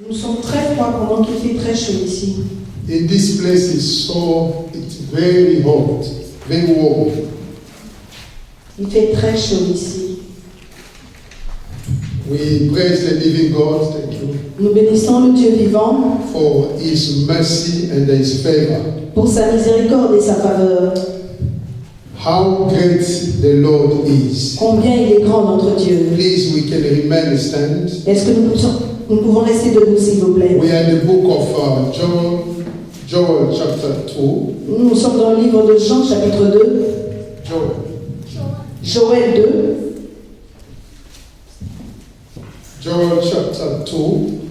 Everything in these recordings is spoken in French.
Nous sommes très froids pendant qu'il fait très chaud ici. In this place it's very hot, very warm. Il fait très chaud ici. We praise the living God, thank you, Nous bénissons le Dieu vivant for His mercy and His favor. pour sa miséricorde et sa faveur. How great the Lord is. Combien il est grand notre Dieu. Please, we can remain stand. Est-ce que nous pouvons rester debout s'il vous plaît? We are in the book of Joel chapter 2. Nous sommes dans le livre de Jean chapitre 2. Joël 2. Joel chapter 2.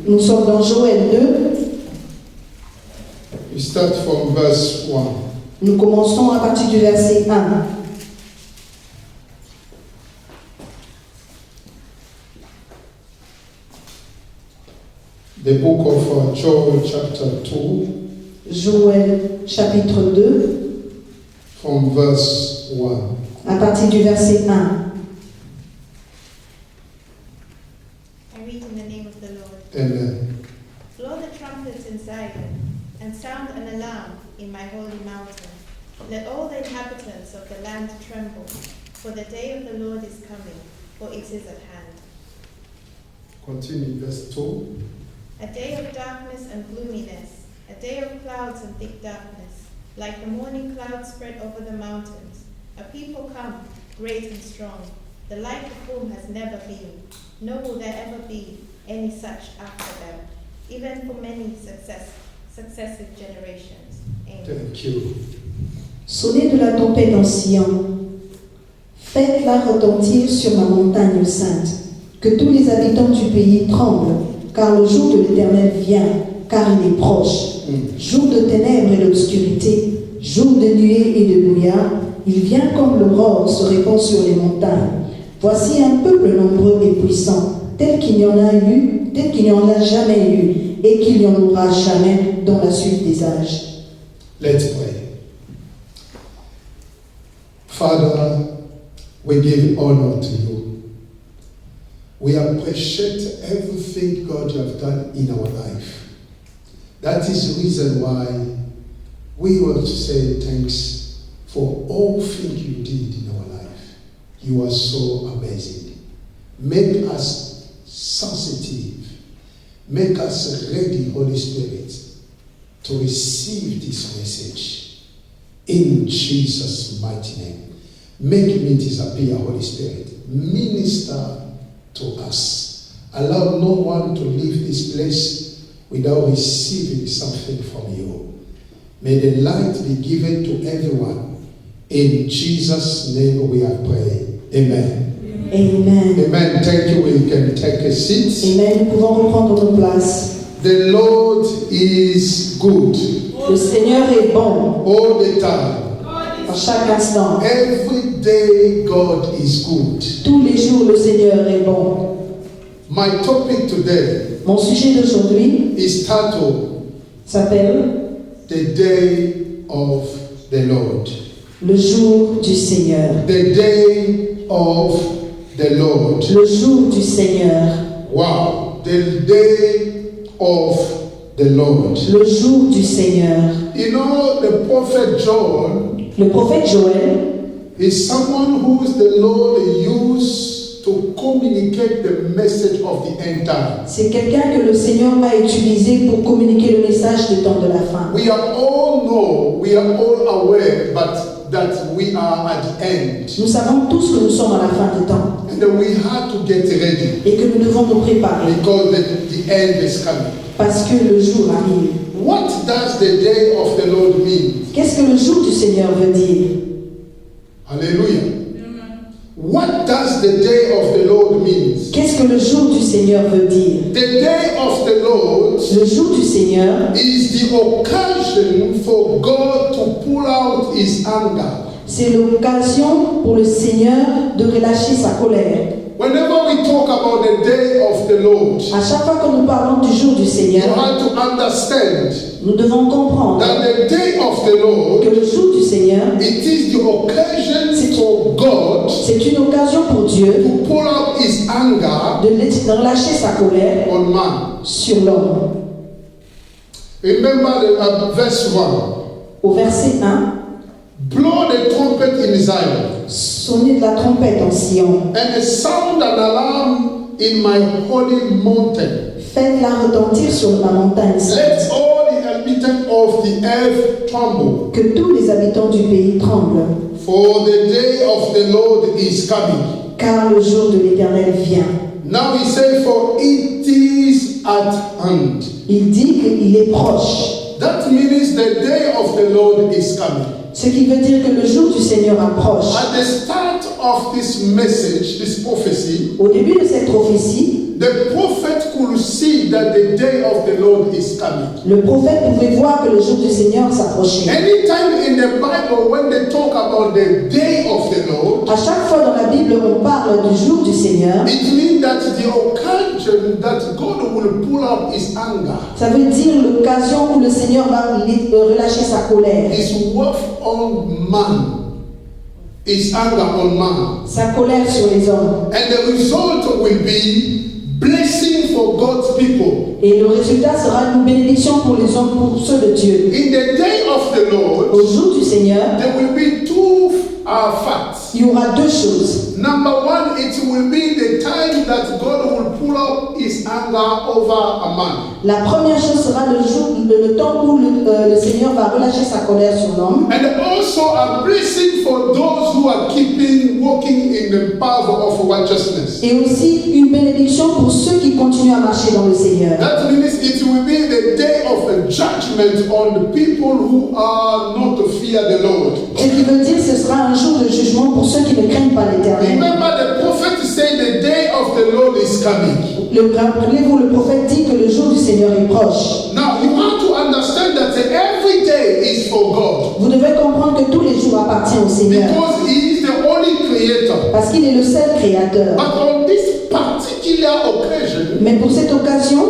Nous sommes dans Joël 2. We start from verse 1. Nous commençons à partir du verset 1. The book of Joel chapter 2. Joël chapitre 2. From verse 1. À partir du verset 1. I read in the name of the Lord. Amen. Blow the trumpets in Zion, and sound an alarm in my holy mountain. Let all the inhabitants of the land tremble, for the day of the Lord is coming, for it is at hand. Continue, verse 2. A day of darkness and gloominess, a day of clouds and thick darkness, like the morning clouds spread over the mountains. A people come, great and strong, the like of whom has never been, nor will there ever be any such after them, even for many successive generations. Amen. Thank you. Sonnez de la trompette en Sion. Faites-la retentir sur ma montagne sainte. Que tous les habitants du pays tremblent, car le jour de l'Éternel vient, car il est proche. Jour de ténèbres et d'obscurité, jour de nuée et de brouillard, il vient comme l'aurore se répand sur les montagnes. Voici un peuple nombreux et puissant, tel qu'il n'y en a eu, tel qu'il n'y en a jamais eu, et qu'il n'y en aura jamais dans la suite des âges. Let's pray. Father, we give honor to you. We appreciate everything, God, you have done in our life. That is the reason why we want to say thanks for all things you did in our life. You are so amazing. Make us sensitive. Make us ready, Holy Spirit, to receive this message. In Jesus' mighty name. Make me disappear, Holy Spirit. Minister to us. Allow no one to leave this place without receiving something from you. May the light be given to everyone. In Jesus' name we have prayed. Amen. Amen. Amen. Thank you. We can take a seat. Amen. Nous pouvons reprendre nos places. The Lord is good. Le Seigneur est bon All the time. à chaque instant. Every day God is good. Tous les jours, le Seigneur est bon. My topic today Mon sujet d'aujourd'hui is titled s'appelle The Day of the Lord. Le jour du Seigneur. The Day of the Lord. Le jour du Seigneur. Wow. The Day of the Lord. Le jour du Seigneur. You know, the prophet John Le prophète Joël is someone who the Lord used to communicate the message of the end time. c'est quelqu'un que le Seigneur a utilisé pour communiquer le message du temps de la fin. We are all aware that we are at the end. Nous savons tous que nous sommes à la fin des temps And that we have to get ready et que nous devons nous préparer because the end is coming. parce que le jour arrive. What does the day of the Lord mean? Qu'est-ce que le jour du Seigneur veut dire? Hallelujah. What does the day of the Lord mean? Qu'est-ce que le jour du Seigneur veut dire? The day of the Lord Le jour du Seigneur, is the occasion for God to pull out his anger. c'est l'occasion pour le Seigneur de relâcher sa colère. Whenever we talk about the day of the Lord, À chaque fois que nous parlons du jour du you Seigneur, have to understand nous devons comprendre that the day of the Lord, que le jour du Seigneur, it is the occasion c'est is for God c'est une occasion pour Dieu to pour out his anger de relâcher sa colère on man. sur l'homme. Remember verse 1. Au verset 1, Blow the trumpet in Zion, sonnez de la trompette en Sion, and sound an alarm in my holy mountain. faites-la retentir sur ma montagne sainte, Let all the inhabitants of the earth tremble, que tous les habitants du pays tremblent, for the day of the Lord is coming. car le jour de l'Éternel vient. Now he says, for it is at hand. Il dit qu'il est proche, That means the day of the Lord is coming. ce qui veut dire que le jour du Seigneur approche. At the start of this message, this prophecy, Au début de cette prophétie, the prophet could see that the day of the Lord is coming. le prophète pouvait voir que le jour du Seigneur s'approchait. Anytime in the Bible when they talk about the day of the Lord, À chaque fois dans la Bible, on parle du jour du Seigneur. it means that the occasion that God will pull out his anger Ça veut dire l'occasion où le Seigneur va relâcher sa colère. is worth on man. His anger on man. Sa colère sur les hommes. And the result will be blessing for God's people. Et le résultat sera une bénédiction pour les hommes, pour ceux de Dieu. In the day of the Lord, Au jour du Seigneur, there will be two facts. il y aura deux choses. Number one, it will be the time that God will pull out his anger over a man. La première chose sera le temps où le Seigneur va relâcher sa colère sur l'homme. And also a blessing for those who are walking in the path of righteousness. Et aussi une bénédiction pour ceux qui continuent à marcher dans le Seigneur. That means it will be the day of a judgment on the people who are not to fear the Lord. Ce qui veut dire que ce sera un jour de jugement pour ceux qui ne craignent pas l'Éternel. Remember, the prophet said the day of the Lord is coming. Rappelez-vous, le prophète dit que le jour du Seigneur est proche. Now you have to understand that every day is for God, Vous devez comprendre que tous les jours appartiennent au Seigneur. because He is the only creator. Parce qu'il est le seul créateur. But on this particular occasion, Mais pour cette occasion,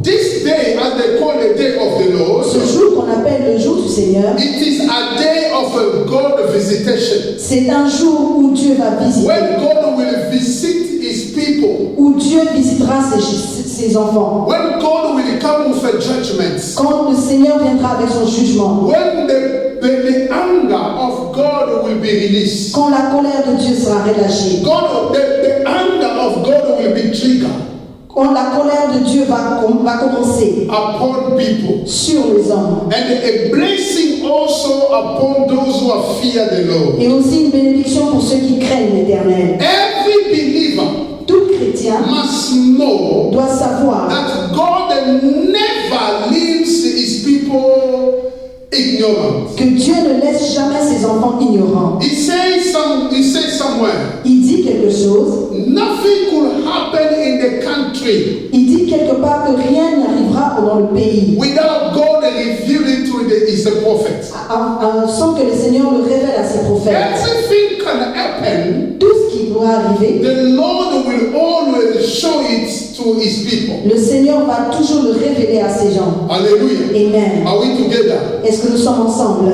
this day, as they call the day of the Lord, ce jour qu'on appelle le jour du Seigneur, it is a day of a God visitation. c'est un jour où Dieu va visiter, When God will visit His people, où Dieu visitera ses enfants. when God will come with a judgment, Quand le Seigneur viendra avec son jugement, when the anger of God will be released, quand la colère de Dieu sera relâchée, the anger of God will be triggered quand la colère de Dieu va commencer upon people, sur les hommes, and a blessing also upon those who have feared the Lord. et aussi une bénédiction pour ceux qui craignent l'Éternel. Every believer Tout chrétien must know doit savoir that God never leaves His people ignorant. que Dieu ne laisse jamais ses enfants ignorants. He says somewhere, Il dit quelque chose, nothing could happen in the country il dit quelque part que rien n'arrivera dans le pays without God revealing to his prophet. sans que le Seigneur le révèle à ses prophètes. Everything can happen. Tout ce qui pourra arriver, The Lord will always show it to his people. le Seigneur va toujours le révéler à ses gens. Hallelujah. Amen. Are we together? Est-ce que nous sommes ensemble?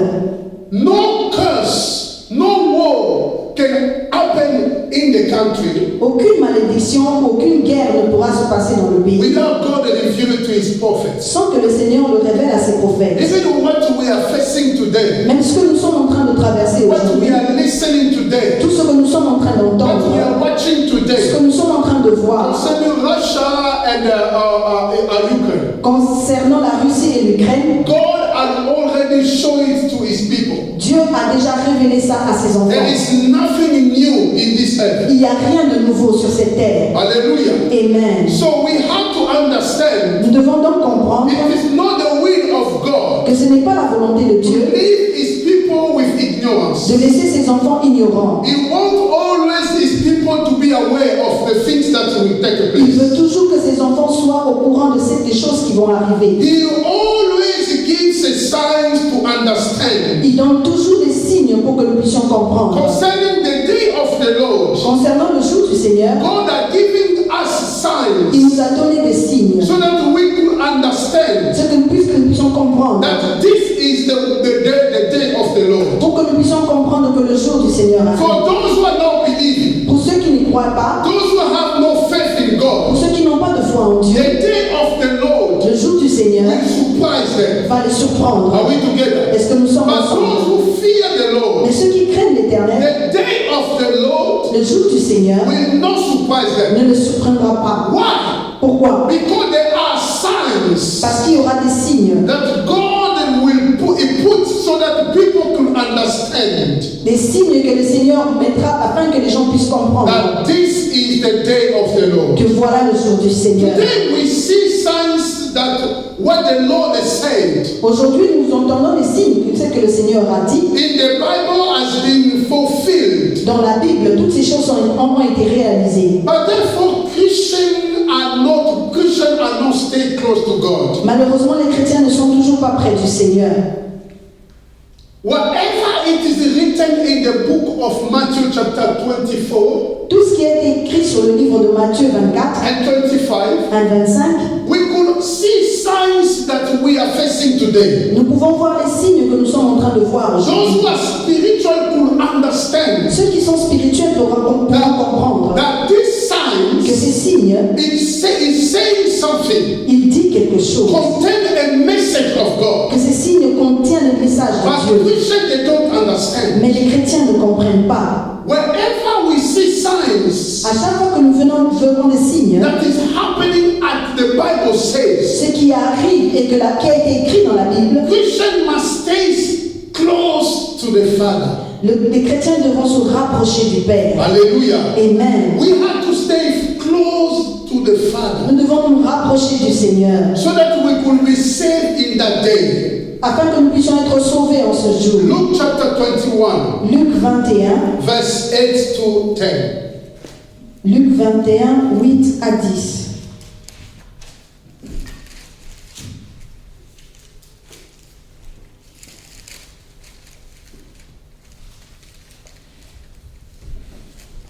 No curse, no war can happen in the country Aucune malédiction, aucune guerre ne pourra se passer dans le pays without God revealing to his prophets. sans que le Seigneur le révèle à ses prophètes. Even what we are facing today, Même ce que nous sommes en train de traverser what we aujourd'hui, are listening today, tout ce que nous sommes en train what we d'entendre, are watching ce today, que nous sommes en train de voir concerning Russia and Ukraine, concernant la Russie et l'Ukraine, God has already shown it to his people. Dieu a déjà révélé ça à ses enfants. There is nothing new in this earth. Il n'y a rien de nouveau sur cette terre. Hallelujah. Amen. So we have to understand Nous devons donc comprendre it is not the will of God que ce n'est pas la volonté de to Dieu leave his people with ignorance. de laisser ses enfants ignorants. He wants always his people to be aware of the things that will take Il place. veut toujours que ses enfants soient au courant des choses qui vont arriver. He always gives a signs to understand. Il donne toujours des signes pour que nous puissions comprendre. Concerning the day of the Lord, Concernant le jour du Seigneur, God has given us il signs nous a donné des signes, so that we could understand ce que nous puissions comprendre that this is the day of the Lord. pour que nous puissions comprendre que le jour du Seigneur arrive. For those who are not believing, Pour ceux qui n'y croient pas, those who have no faith in pour God, ceux qui n'ont pas de foi en the Dieu, day of the Lord le jour du Seigneur will surprise them. va les surprendre. Are we together? Est-ce que nous sommes But ensemble? those who fear the Lord, Mais ceux qui craignent l'Éternel, the day of the Lord le jour du Seigneur will not surprise them. ne les surprendra pas. Why? Pourquoi? Because there are signs Parce qu'il y aura des signes. that God will put so that people can understand Des signes que le Seigneur mettra afin que les gens puissent comprendre that this is the day of the Lord. que voilà le jour du Seigneur. Today we see signs that what the Lord has said Aujourd'hui, nous entendons les signes que ce que le Seigneur a dit. in the Bible has been fulfilled. Dans la Bible, toutes ces choses ont été réalisées. But therefore Christians are not stay close to God. Malheureusement, les chrétiens ne sont toujours pas près du Seigneur. Whatever it is written in the book of Matthew chapter 24 Tout ce qui a été écrit sur le livre de Matthieu 24 and 25, à 25, we could see signs that we are facing today. nous pouvons voir les signes que nous sommes en train de voir Those aujourd'hui. who are spiritual could understand Ceux qui sont spirituels pourront comprendre that these que signs ces signes, is saying something, il dit quelque chose. contain a message of God. Que ces signes contiennent le message de But Dieu. Christians, they don't understand. Mais les chrétiens ne comprennent pas. Wherever we see signs À chaque fois que nous verrons des signes, that is happening at the Bible says, ce qui arrive et qui a été écrit dans la Bible, Christians must stay close to the Father. les chrétiens devront se rapprocher du Père. Hallelujah. Amen. We have to stay close to the Father Nous devons nous rapprocher du Seigneur so that we could be saved in that day. afin que nous puissions être sauvés en ce jour. Luke chapter 21, Luc 21, verse 8 to 10. Luc 21, 8 à 10.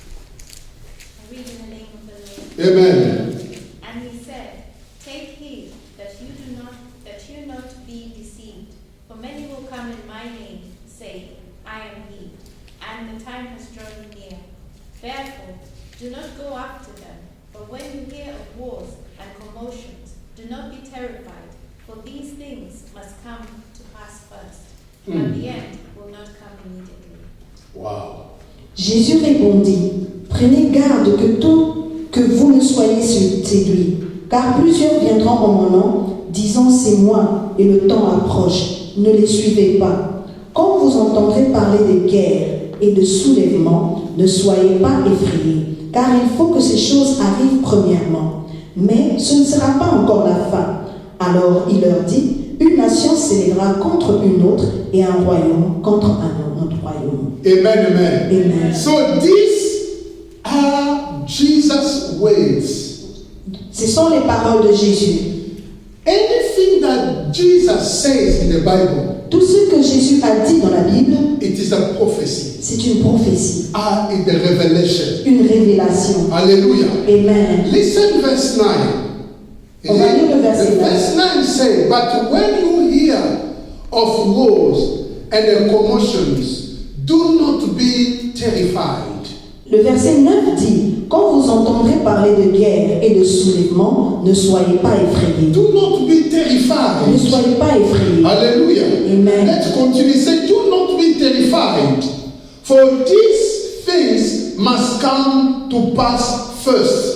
I read in the name of the Lord. Amen. And he said, take heed that you not be deceived, for many will come in my name, saying, I am he, and the time has drawn near. Therefore, do not go after them, but when you hear of wars and commotions, do not be terrified, for these things must come to pass first, but the end will not come immediately. Wow. Jésus répondit, prenez garde que vous ne soyez séduits, car plusieurs viendront en mon nom, disant c'est moi, et le temps approche. Ne les suivez pas. Quand vous entendrez parler de guerre et de soulèvement, ne soyez pas effrayés, car il faut que ces choses arrivent premièrement. Mais ce ne sera pas encore la fin. Alors il leur dit, une nation s'élèvera contre une autre et un royaume contre un autre royaume. Amen, amen. Amen. So these are Jesus' words. Ce sont les paroles de Jésus. Anything that Jesus says in the Bible, Tout ce que Jésus a dit dans la Bible, it is a prophecy. c'est une prophétie, In the revelation. une révélation. Hallelujah. Amen. Listen verse 9. On va lire le verset The verse 9 says, but when you hear of wars and the commotions, do not be terrified. Le verset 9 dit, quand vous entendrez parler de guerre et de soulèvement, ne soyez pas effrayés. Do not be Ne terrified. soyez pas effrayés. Hallelujah. Amen. Let's continue. Say, do not be terrified. For these things must come to pass first.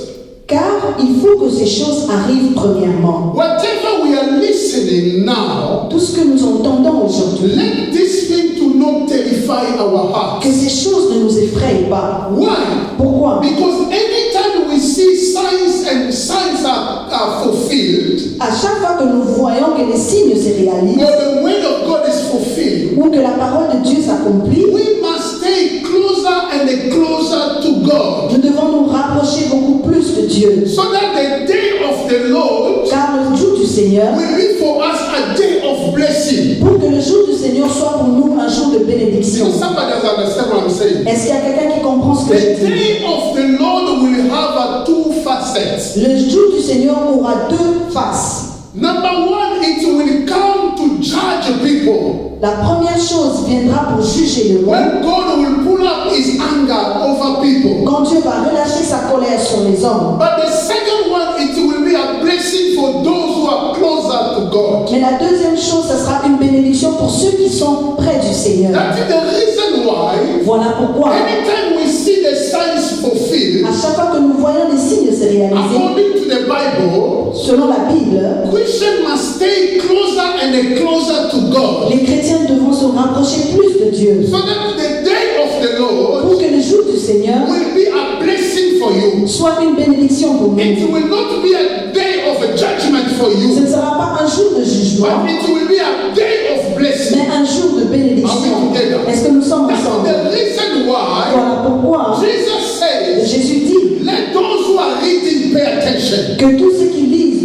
Car il faut que ces choses arrivent premièrement. Whatever we are listening now, Tout ce que nous entendons aujourd'hui, let this thing to not terrify our hearts. que ces choses ne nous effrayent pas. Why? Pourquoi? Because anytime we see signs are fulfilled, À chaque fois que nous voyons que les signes se réalisent, or the word of God is fulfilled, ou que la parole de Dieu s'accomplit, we must stay closer and closer to God. nous devons nous rapprocher beaucoup plus de Dieu. So that the day of the Lord Car le jour du Seigneur, will be for us a day of blessing. pour que le jour du Seigneur soit pour nous un jour de bénédiction. So somebody doesn't understand what I'm saying. Est-ce qu'il y a quelqu'un qui comprend ce que je The dis? day of the Lord will have two facets. Le jour du Seigneur aura deux faces. Number one, it will come to judge people. people, La première chose viendra pour juger le monde. when God will pull up his anger over people. Quand Dieu va relâcher sa colère sur les hommes. But the second one, it will be a blessing for those who are closer to God. Mais la deuxième chose, ce sera une bénédiction pour ceux qui sont près du Seigneur. That is the reason why, Voilà pourquoi, anytime we see the signs fulfilled, à chaque fois que nous voyons les signes se réaliser, according to the Bible, selon la Bible, Christians must stay closer and closer to God. les chrétiens devront se rapprocher plus de Dieu. So that the day of the Lord Pour que le jour du Seigneur will be a blessing for you. soit une bénédiction pour nous. It will not be a day of a judgment for Ce you, ne sera pas un jour de jugement, but it will be a day of blessing. mais un jour de bénédiction. Est-ce que nous sommes That's ensemble? the reason why Voilà pourquoi Jesus says, Jésus dit let those who are reading pay attention. que tous ceux qui lisent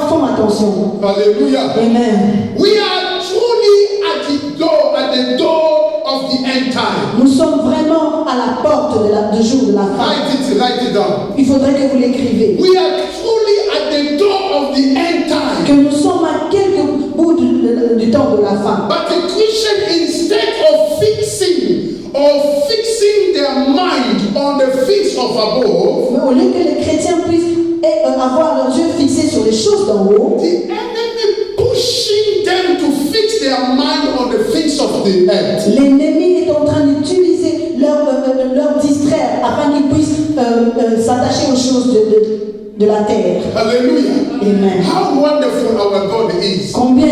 font attention. Hallelujah. Amen. We are truly at the door of the end time. Nous sommes vraiment à la porte du jour de la fin. Write it down. Il faudrait que vous l'écrivez. We are truly at the door of the end time. Que nous sommes à quelques bouts du temps de la fin. But the Christian, instead of fixing their mind on the things of above, Mais au lieu que les chrétiens puissent avoir leurs yeux fixés sur les choses d'en haut, the enemy pushing them to fix their mind on the things of the earth. l'ennemi est en train d'utiliser leur distraire afin qu'ils puissent s'attacher aux choses de la terre. Hallelujah. Amen. How wonderful our God is. Combien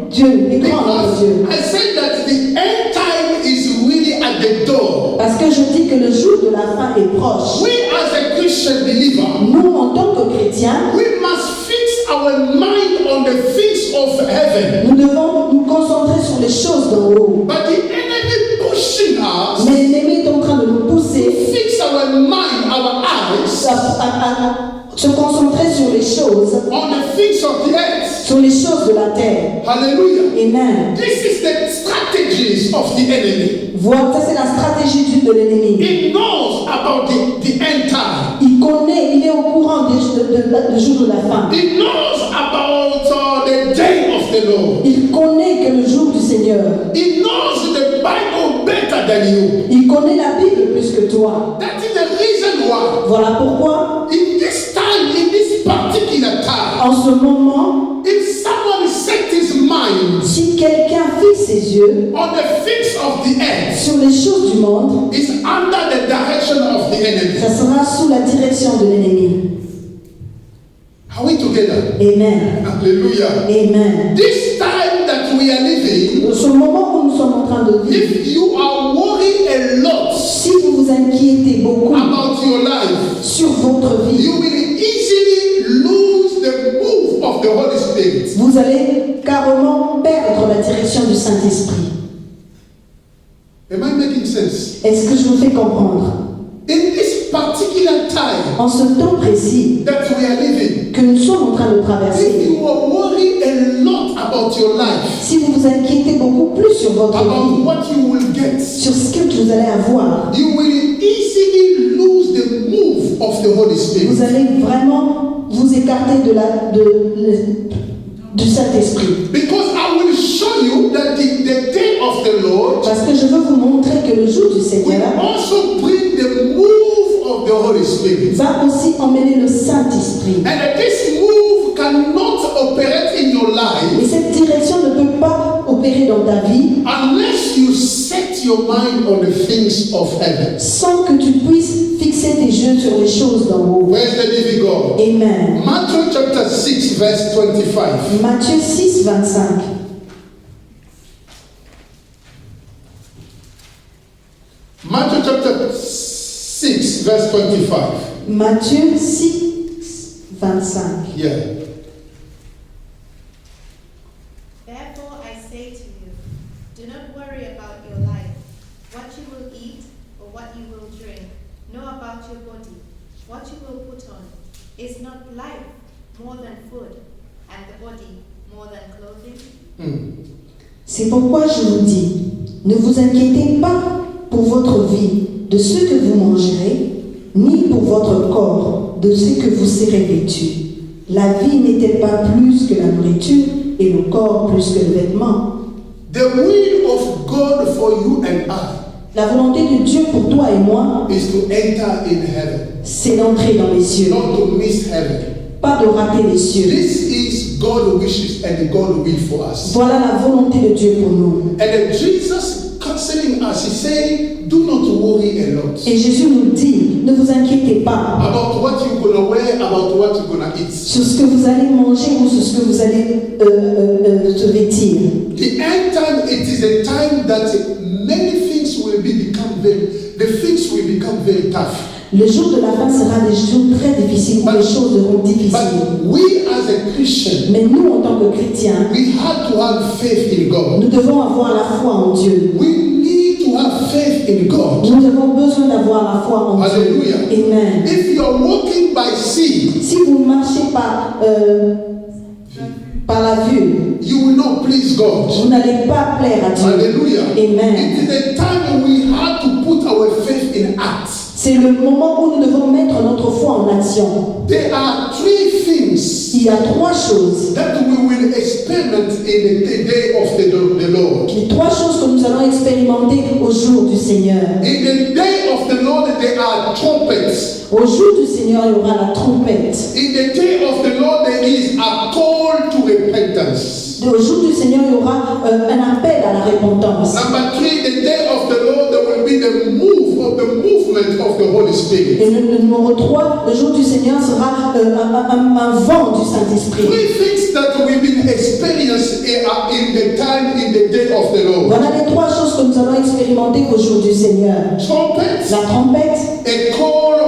Dieu est grand notre Dieu. I said that the end time is really at the door. Parce que je dis que le jour de la fin est proche. We as a Christian believer, Nous, en tant que chrétiens, we must fix our mind on the things of heaven. nous devons nous concentrer sur les choses d'en haut. But the enemy pushing us Mais l'ennemi est en train de nous to pousser fix our mind, our eyes à se concentrer sur les choses, on the things of the earth. sur les choses de la terre. Hallelujah. Amen. This is the strategies of the enemy. Voilà, ça c'est la stratégie de l'ennemi. He knows about the end time. Il connaît, il est au courant du jour de la fin. He knows about the day of the Lord. Il connaît que le jour du Seigneur. He knows the Bible better than you. Il connaît la Bible plus que toi. That is the reason why Voilà pourquoi, in this time, in this particular time, en ce moment, if someone set his mind si quelqu'un fixe ses yeux on the things of the earth, sur les choses du monde, it's under the direction of the enemy. ça sera sous la direction de l'ennemi. Are we together? Amen. Hallelujah. Amen. This time that we are living, Ce moment où nous sommes en train de vivre, if you are worried a lot si vous vous inquiétez beaucoup about your life, sur votre vie, you will easily lose the move of the Holy Spirit. vous allez carrément perdre la direction du Saint-Esprit. Am I making sense? Est-ce que je me fais comprendre? In this particular time En ce temps précis that we are living, que nous sommes en train de if traverser, you are worried a lot about your life, si vous vous inquiétez beaucoup plus sur votre about vie, what you will get, sur ce que vous allez avoir, you will easily lose the move of the Holy Spirit. vous allez vraiment vous écarter du Saint-Esprit. Because I will show you that the day of the Lord Parce que je veux vous montrer que le jour du will Seigneur also bring the move of the Holy Spirit. va aussi emmener le Saint-Esprit. And that this move cannot operate in your Et life cette direction ne peut pas opérer dans ta vie unless you set your mind on the things of heaven. sans que tu puisses fixer tes yeux sur les choses d'en haut. Where's the living God? Amen. Matthew chapter 6 verse 25. Matthieu 6, 25. Matthew chapter 6 verse 25. Matthieu 6, 25. Yeah. Therefore I say to you, do not worry about your life, what you will eat or what you will drink, nor about your body, what you will put on. Is not life more than food, and the body more than clothing? C'est pourquoi je vous dis, ne vous inquiétez pas pour votre vie de ce que vous mangerez, ni pour votre corps de ce que vous serez vêtu. La vie n'est-elle pas plus que la nourriture et le corps plus que le vêtement. The will of God for you and I La volonté de Dieu pour toi et moi, is to enter in heaven, c'est d'entrer dans les cieux, not to miss heaven. pas de rater les cieux. This is God's wishes and God's will for us. Voilà la volonté de Dieu pour nous. And then Jesus counseling us, he saying, do not worry a lot Et Jésus nous dit, ne vous inquiétez pas about what you're gonna wear, about what you're gonna eat. sur ce que vous allez manger ou sur ce que vous allez se vêtir. The end time, it is a time that many things will the things will become very tough. Le jour de la fin sera des jours très difficiles où les choses seront difficiles. But we as a Christian, Mais nous, en tant que chrétiens, we have to have faith in God. nous devons avoir la foi en Dieu. We need to have faith in God. Nous avons besoin d'avoir la foi en Hallelujah. Dieu. Amen. If you're walking by sea, Si vous marchez par la vue, you will not please God. vous n'allez pas plaire à Dieu. Hallelujah. Amen. It is a time we have to put our faith in acts. C'est le moment où nous devons mettre notre foi en action. There are three things Il y a trois choses. that we will experiment in the day of the Lord. Les trois choses que nous allons expérimenter au jour du Seigneur. In the day of the Lord, there are trumpets. Au jour du Seigneur, il y aura la trompette. In the day of the Lord, there is a call to repentance. Au jour du Seigneur, il y aura un appel à la repentance. Number three, the day of the Lord, there will be the movement of the Holy Spirit. Et le numéro 3, le jour du Seigneur sera un vent du Saint-Esprit. Three things that we've been experiencing in the day of the Lord. Voilà les trois choses que nous allons expérimenter au jour du Seigneur. Trumpets, La trompette, a call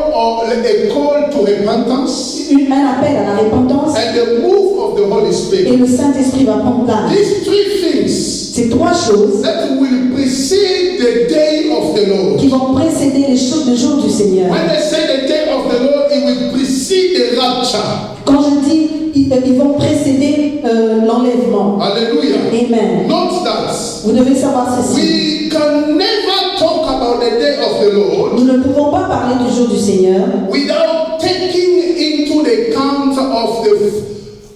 to repentance, un appel à la repentance, and the move of the Holy et Spirit. le Saint-Esprit va prendre place. These three things Ces trois choses that will precede the day of the Lord. qui vont précéder les choses du jour du Seigneur. When I say the day of the Lord, it will precede the rapture. Quand je dis ils vont précéder l'enlèvement. Hallelujah. Amen. Note that Vous devez savoir ceci. we can never talk about the day of the Lord Nous ne pouvons pas parler du jour du Seigneur without taking into the account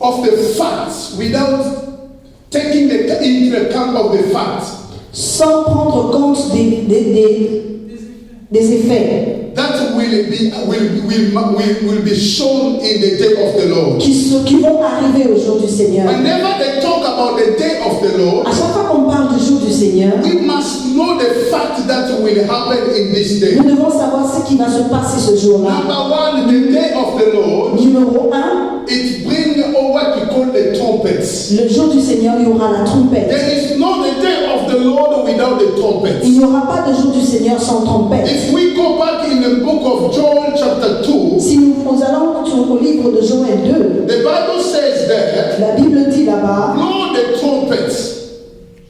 of the facts, without taking into account of the facts sans prendre compte des effets that will be shown in the day of the Lord. qui vont arriver au jour du Seigneur. Whenever they talk about the day of the Lord, À chaque fois qu'on parle du jour du Seigneur, we must know the fact that will happen in this day. nous devons savoir ce qui va se passer ce jour-là. Number one, the day of the Lord, Numéro 1, it brings what we call the trumpets. le jour du Seigneur, il y aura la trompette. There is no the day of the Lord without the trumpets. Il n'y aura pas de jour du Seigneur sans trompette. If we go back in the book of Joel chapter 2, Si nous allons au livre de Joël 2, the Bible says there, la Bible dit là-bas, blow the trumpets.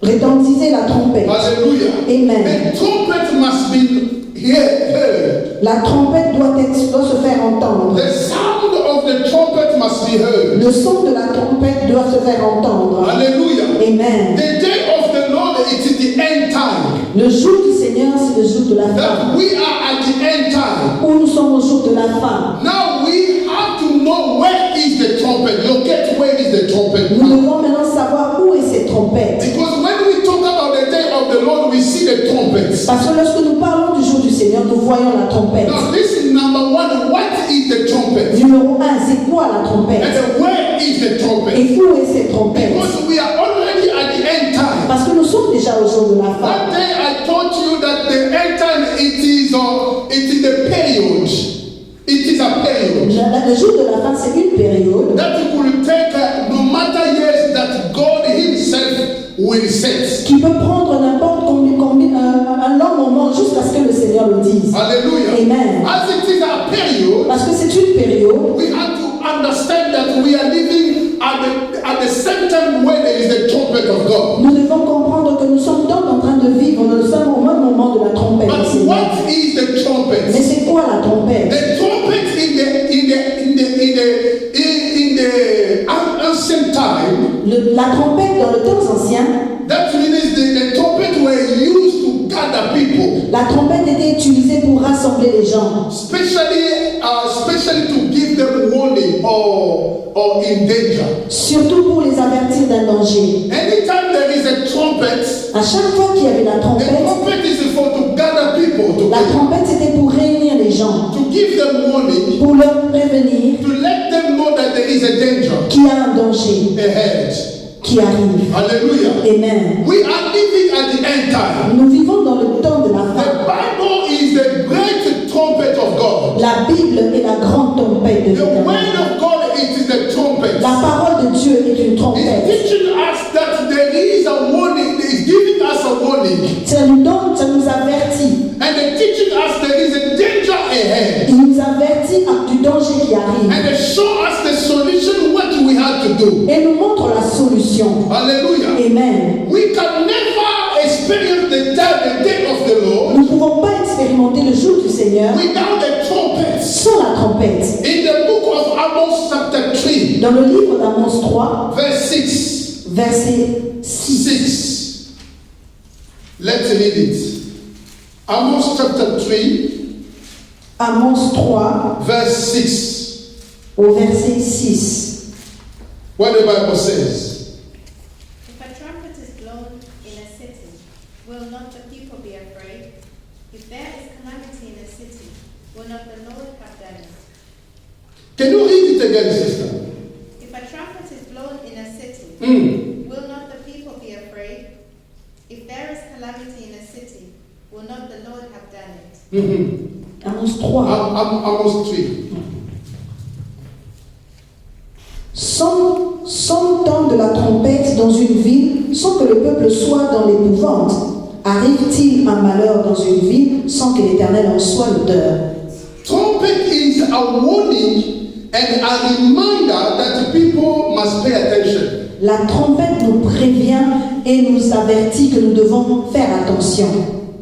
retentissez la trompette. Hallelujah. Amen. The trumpet must be heard. La trompette doit se faire entendre. The sound of the trumpet must be heard. Le son de la trompette doit se faire entendre. Hallelujah. Amen. The day of the Lord, it is the end time. Le jour du Seigneur, c'est le jour de la fin. That we are at the end time. Où nous sommes au jour de la fin. Now we have to know where is the trumpet. Locate where is the trumpet. Nous devons maintenant savoir où est cette trompette. Because when we talk about the day of the Lord, we see the trumpets. Parce que lorsque nous parlons du jour du Seigneur, nous voyons la trompette. Now this is number one. What is the trumpet? Numéro 1, c'est quoi la trompette? And then where is the trumpet? Et où est cette trompette? Because we are already at the end time. Parce que nous sommes déjà au jour de la fin. That day I taught you that the end time it is a period. It is a period. Le jour de la fin, c'est une période That will take no matter years that God Himself will set. qui peut prendre n'importe combien, un long moment jusqu'à ce que le Seigneur le dise. Hallelujah. Amen. As it is a period, Parce que c'est une période, we have to understand that we are living at the same time when there is the trumpet of God. nous devons comprendre que nous sommes donc en train de vivre dans le même moment de la trompette du But Seigneur. what is the Mais trumpet? c'est quoi la trompette? The trumpet in the ancient time, La trompette dans le temps ancien, that means the trumpet were used to gather people, la trompette était utilisée pour rassembler les gens, especially to give them warning or in danger. surtout pour les avertir avertir d'un danger. Anytime there is a trumpet, À chaque fois qu'il y avait la the trompette, trumpet is for to gather people la together, trompette c'était pour réunir les gens, to give them warning, pour leur prévenir to let them know that there is a danger qu'il y a un danger ahead. qui arrive. Hallelujah. Amen. We are living at the end time. Nous vivons dans le temps de la The fin. Bible is the great trumpet of God. La Bible est la grande trompette de The l'Éternel. word of God, it is the trumpet. La parole de Dieu est une It's trompette. teaching us that there is a warning. It's giving us a warning. Ça nous donne, ça nous avertit. And it's teaching us there is a danger ahead. Il nous avertit du danger qui arrive. And they show us the solution, what we have to do. Et nous montre la solution. Hallelujah. Amen. We can never experience the day of the Lord Nous ne pouvons pas expérimenter le jour du Seigneur without the trumpets. sans la trompette. In the book of Amos chapter 3, Dans le livre d'Amos 3, verse 6. verset 6. 6. Let's read it. Amos chapter 3, Amos 3, verse 6. au verset 6. What the Bible says. If a trumpet is blown in a city, will not the people be afraid? If there is calamity in a city, will not the Lord have done it? Can you read it again, sister? If a trumpet is blown in a city, will not the people be afraid? If there is calamity in a city, will not the Lord have done it? Amos 3. Amos 3. Sonne de la trompette dans une ville sans que le peuple soit dans l'épouvante. Arrive-t-il un malheur dans une ville sans que l'Éternel en soit l'auteur? Trumpet is a warning and a reminder that people must pay attention. La trompette nous prévient et nous avertit que nous devons faire attention.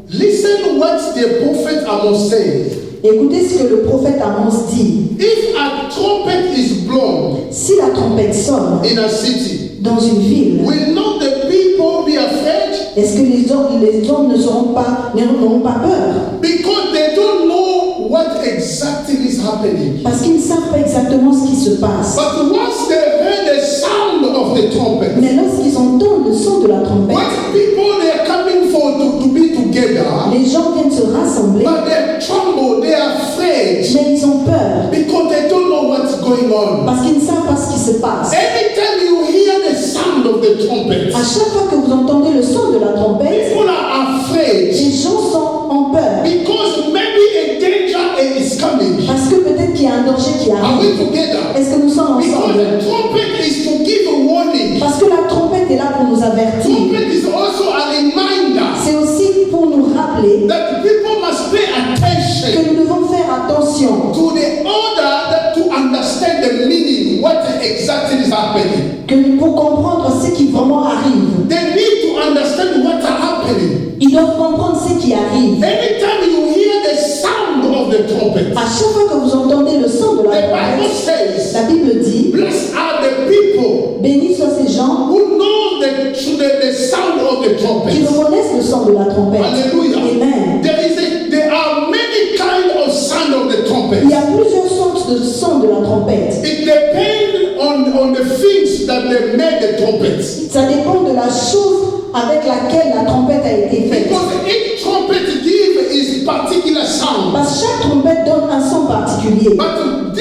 Listen what the prophet Amos says. Écoutez ce que le prophète Amos dit. If a trumpet is blown Si la trompette sonne in a city, dans une ville, will not the people be afraid? est-ce que les hommes n'auront pas peur? Because they don't know what exactly is happening. Parce qu'ils ne savent pas exactement ce qui se passe. But once they heard the sound of the trumpet, Mais lorsqu'ils entendent le son de la trompette, what people they are coming for to be together, les gens viennent se rassembler, but they tremble, they are afraid mais ils ont peur because they don't know what's going on. parce qu'ils ne savent pas ce qui se passe. Every time you hear the sound of the trumpet, À chaque fois que vous entendez le son de la trompette, people are afraid les gens sont en peur because maybe a danger is coming. parce que peut-être qu'il y a un danger qui Are arrive. we together? Est-ce que nous sommes Because ensemble? the trumpet is to give a warning. Parce que la trompette est là pour nous avertir. Trumpet is also a reminder C'est aussi pour nous rappeler that people must pay attention que nous devons faire attention, to the order that to understand the meaning, what exactly is happening. pour comprendre ce qui vraiment arrive. They need to understand what are happening. Ils doivent comprendre ce qui arrive. Anytime you hear the sound of the trumpet, À chaque fois que vous entendez le son de la the Bible trompette, says, la Bible dit, blessed are the people bénis soient ces gens who know the sound of the qui trumpet. reconnaissent le son de la trompette. Hallelujah. Amen. There are many kinds of sound of the trumpet. Il y a plusieurs sortes de sons de la trompette. It depends on the things that they made the trumpet. Ça dépend de la chose avec laquelle la trompette a été faite. Because each trumpet gives its particular sound. Parce que chaque trompette donne un son particulier. But in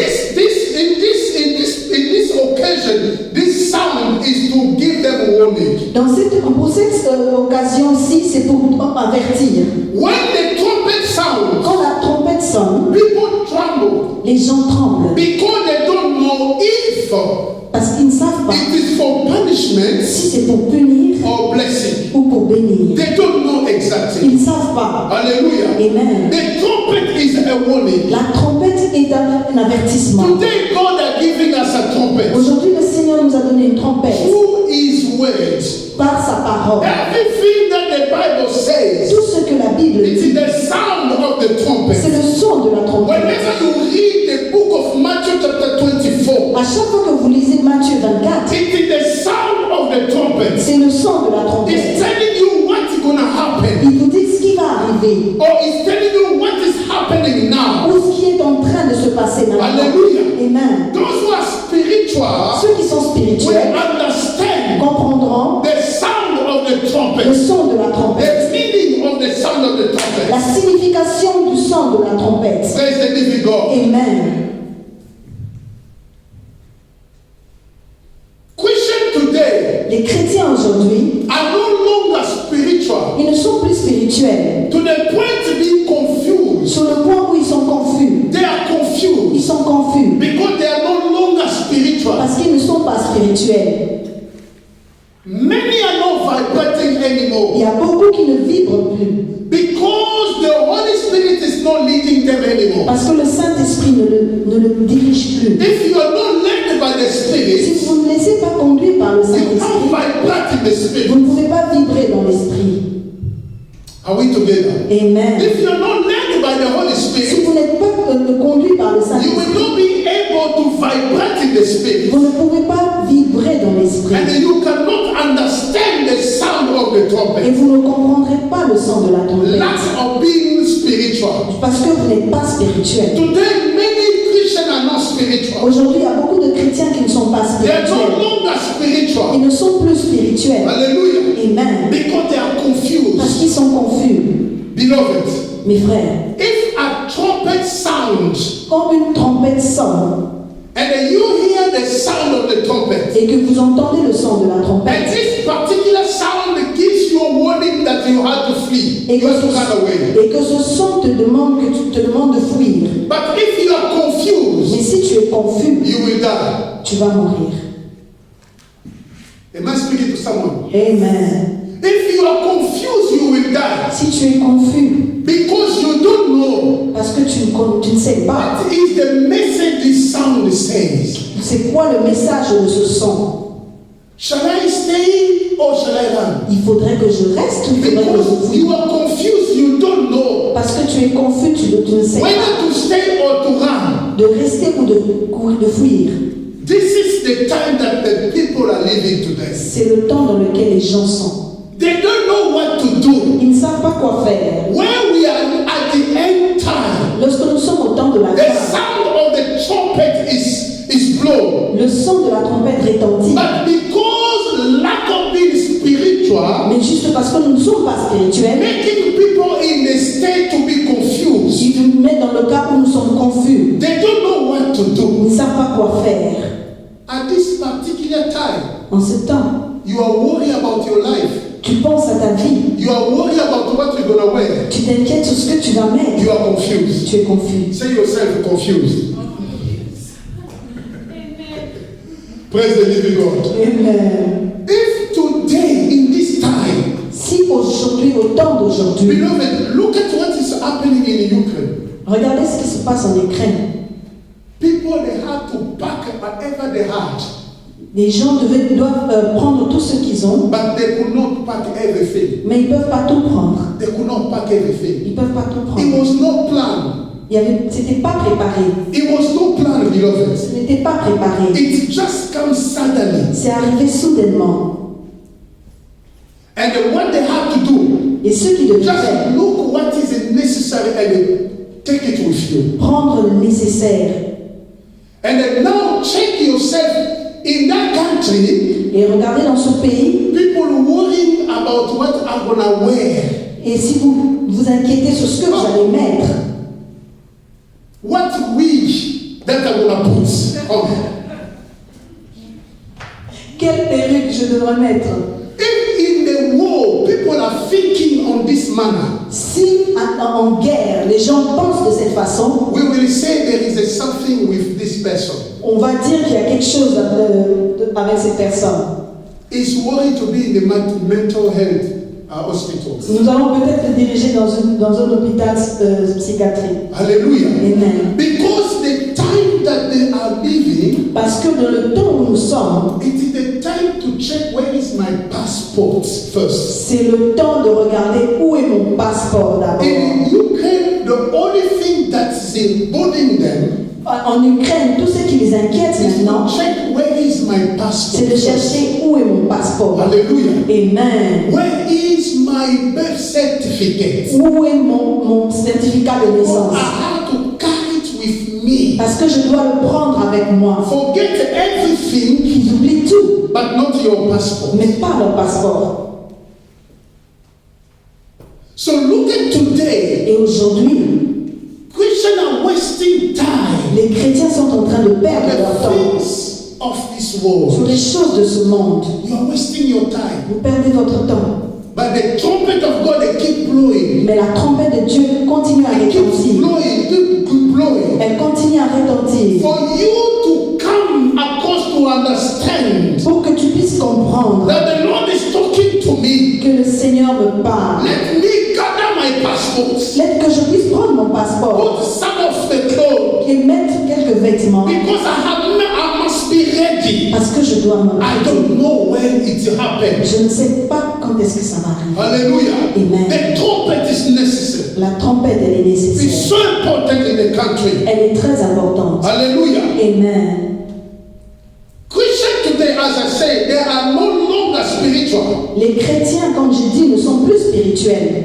this occasion, this sound is to give them warning. Pour cette occasion-ci, c'est pour avertir. When the trumpet sounds, Quand la trompette sonne, people tremble les gens tremblent. because they don't know if Parce qu'ils ne savent pas it is for punishment si c'est pour punir or blessing. ou pour bénir. They don't know exactly. Ils ne savent pas. Hallelujah. Amen. The trumpet is a warning. La trompette est un avertissement. Today, God is giving us a trumpet. Aujourd'hui, le Seigneur nous a donné une trompette Through His words. par sa parole. Everything that the Bible says, Tout ce que la Bible it dit, is the sound of the c'est trumpet. le son de la trompette. Whenever you read the book of Matthew chapter 24, À chaque fois que vous lisez Matthieu 24, it is the sound of the trumpet. c'est le son de la It's trompette. telling you what's going to happen, Il vous dit ce qui va arriver or it's telling you what is happening now. ou ce qui est en train de se passer maintenant. Hallelujah. Amen. Those who are spiritual Ceux qui sont will spirituels understand de la trompette. The meaning of the sound of the La trumpet. signification du son de la trompette. Praise the living God. Amen. Christians today Les chrétiens aujourd'hui, are no longer spiritual ils ne sont plus spirituels. to the point to be confused. Sur le point où ils sont confus. They are Ils confused sont confus because they are no longer spiritual. parce qu'ils ne sont pas spirituels. Many are not vibrating Il anymore y a beaucoup qui ne vibrent plus because the Holy Spirit is not leading them anymore. parce que le Saint-Esprit ne le dirige plus. If you are not led by the Si Spirit, vous ne laissez pas conduire par le you can't Saint-Esprit, vibrate in the vous Spirit. ne pouvez pas vibrer dans l'Esprit. Are we together? Amen. If you are not led by the Holy Si Spirit, vous n'êtes pas conduit par le you will Saint-Esprit, not be able to vibrate in the Spirit. vous ne pouvez pas vibrer dans l'Esprit. And you cannot understand the sound of the Et trumpet. vous ne comprendrez pas le son de la trompette. Lack of being spiritual. Parce que vous n'êtes pas spirituel. Today, many Christians are not spiritual. Aujourd'hui, il y a beaucoup de chrétiens qui ne sont pas They are no spirituels. longer spiritual. Ils ne sont plus spirituels. Hallelujah. Amen. Because they are Parce confused. qu'ils sont confus. Beloved, Mes frères, if a trumpet sounds quand une trompette sonne and then you hear the sound of the trumpet, et que vous entendez le son de la and trompette this particular sound gives you a warning that you have to flee, et you have to run away. que ce son te demande de fuir. But if you are Mais confused, si tu es confus, you will die. tu vas mourir. Am I speaking to someone? Amen. If you are confused, you will die Si tu es confus, because you don't know parce que tu ne sais pas what is the message this sound says. c'est quoi le message de ce son. Shall I stay or shall I run? Il faudrait que je reste ou il faudrait que je Because fuis. you are confused, you don't know Parce que tu es confus, tu ne sais pas whether to stay or to run. de rester ou de fuir. This is the time that the people are living today. C'est le temps dans lequel les gens sont. They don't know what to do. Ils ne savent pas quoi faire. When we are at the end time, Lorsque nous sommes au temps de la the fin, sound of the trumpet is blown. le son de la trompette retentit. But because lack of being spiritual, Mais juste parce que nous ne sommes pas spirituels, making people in a state to be confused, il nous met dans le cas où nous sommes confus. they don't know what to do. Ils ne savent pas quoi faire. At this particular time, En ce temps, you are worried about your life. tu penses à ta vie. You are worried about what you're going to wear. Tu t'inquiètes sur ce que tu vas mettre. You are confused. Tu es confus. Say yourself confused. Praise the living God. Amen. If today, in this time, Si aujourd'hui, au temps d'aujourd'hui, beloved, look at what is happening in Ukraine. regardez ce qui se passe en Ukraine. People, they had to pack whatever they had, Les gens doivent prendre tout ce qu'ils ont, but they could not pack everything. mais ils ne peuvent pas tout prendre. They could not pack everything. Ils ne peuvent pas tout It prendre. was not planned. C'était pas préparé. It was not planned, beloved. Ce n'était pas préparé. It just comes suddenly. C'est arrivé soudainement. And then what they had to do, Et ce qu'ils devaient faire, just look what is necessary and then take it with you. prendre le nécessaire. And then now check yourself in that country. Et regardez dans ce pays, People worrying about what I'm gonna wear. et si vous vous inquiétez sur ce que vous allez mettre, What wig that I'm gonna put on. quelle perruque je devrais mettre? If in the war people are thinking on this manner, Si en guerre, les gens pensent de cette façon, we will say there is a something with this person. on va dire qu'il y a quelque chose avec cette personne. Is worried to be in the mental health hospital. Nous allons peut-être le diriger dans un hôpital psychiatrique. Hallelujah. Amen. Because the time that they are living, Parce que dans le temps où nous sommes, it is the time to check where is my passport first. c'est le temps de regarder où est mon passeport d'abord. In Ukraine, the only thing that is burdening them En Ukraine, tout ce qui les inquiète is maintenant, to check where is my passport c'est de first. chercher où est mon passeport. Hallelujah. Amen. Where is my birth certificate? Où est mon certificat de I naissance? have to carry it with me. Parce que je dois le prendre avec moi. Forget everything, Ils oublient tout, but not your passport. mais pas leur passeport. So look at today. Et aujourd'hui, Christians are wasting time les chrétiens sont en train de on perdre leur the temps things of this sur world. les choses de ce monde. You are wasting your time. Vous perdez votre temps. But the trumpet of God, they keep blowing. Mais la trompette de Dieu continue à They keep retentir. blowing, keep blowing. Elle continue à retentir. For you to come across to understand Pour que tu puisses comprendre that the Lord is talking to me. que le Seigneur me parle. Let me gather my passports, Laisse que je puisse prendre mon passeport put some of the clothes, et mettre quelques vêtements because I must be ready. parce que je dois me I préparer. don't know when it happens. Je ne sais pas quand est-ce que ça va arriver. Hallelujah. Amen. The trumpet is necessary. La trompette, elle est It's nécessaire. so important in the country. Elle est très importante. Hallelujah. Amen. Christians today, as I say, they are no longer spiritual. Les chrétiens, comme j'ai dit, ne sont plus spirituels.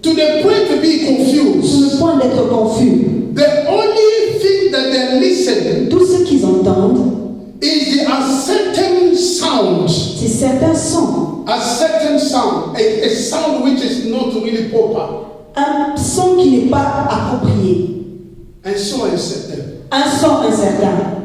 To the point to be Sur confused. le point d'être confus. The only thing that they listen Tout ce qu'ils entendent, is a certain sound. c'est certains sons. A certain sound. A sound which is not really proper. Un son qui n'est pas approprié. And so uncertain. Un son incertain.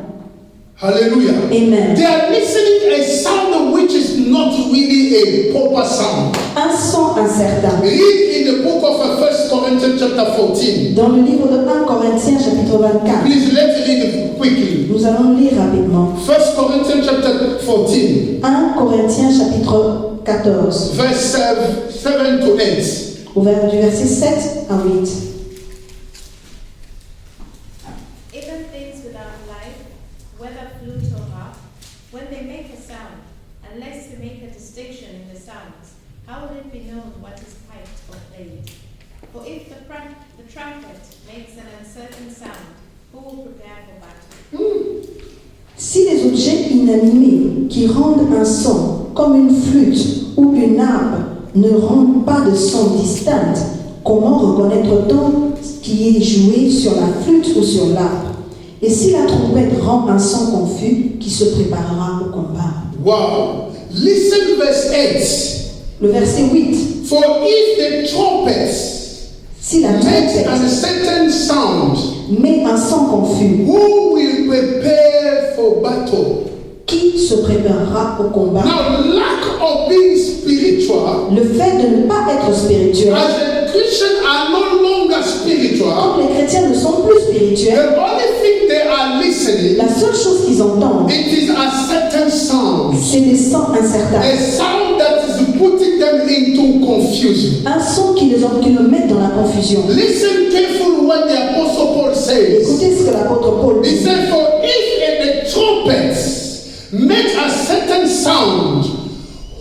Hallelujah. Amen. They are listening a sound which is not really a proper sound. Un son incertain. Read in the book of 1 Corinthians chapter 14. Dans le livre de 1 Corinthiens chapitre 24, Please let's read it quickly. nous allons lire rapidement. 1 Corinthians chapter 14, 1 Corinthiens chapitre 14, verse 7 to 8. du verset 7 à 8. Even things without life, whether flute or harp, when they make a sound, unless they make a distinction in the sounds, how will it be known what is piped or played? For if the trumpet makes an uncertain sound, who will prepare for battle? Si les objets inanimés qui rendent un son, comme une flûte ou une harpe, ne rendent pas de son distinct, comment reconnaître-t-on ce qui est joué sur la flûte ou sur l'harpe? Et si la trompette rend un son confus, qui se préparera au combat? Wow. Listen verse 8. Le verset 8. For if the trumpet Si la makes a trompette certain sound, met un son confus, who will prepare for battle? qui se préparera au combat? Now, lack of being spiritual, Le fait de ne pas être spirituel, as the Christians are no longer spiritual, comme les chrétiens ne sont plus spirituels, the only thing they are listening, la seule chose qu'ils entendent, it is a certain sound. c'est des sons incertains. A sound that is putting them into confusion. Un son qui le met dans la confusion. Listen carefully what the Apostle Paul says. Écoutez ce que l'apôtre Paul He dit. said, for if the trumpets make a certain sound,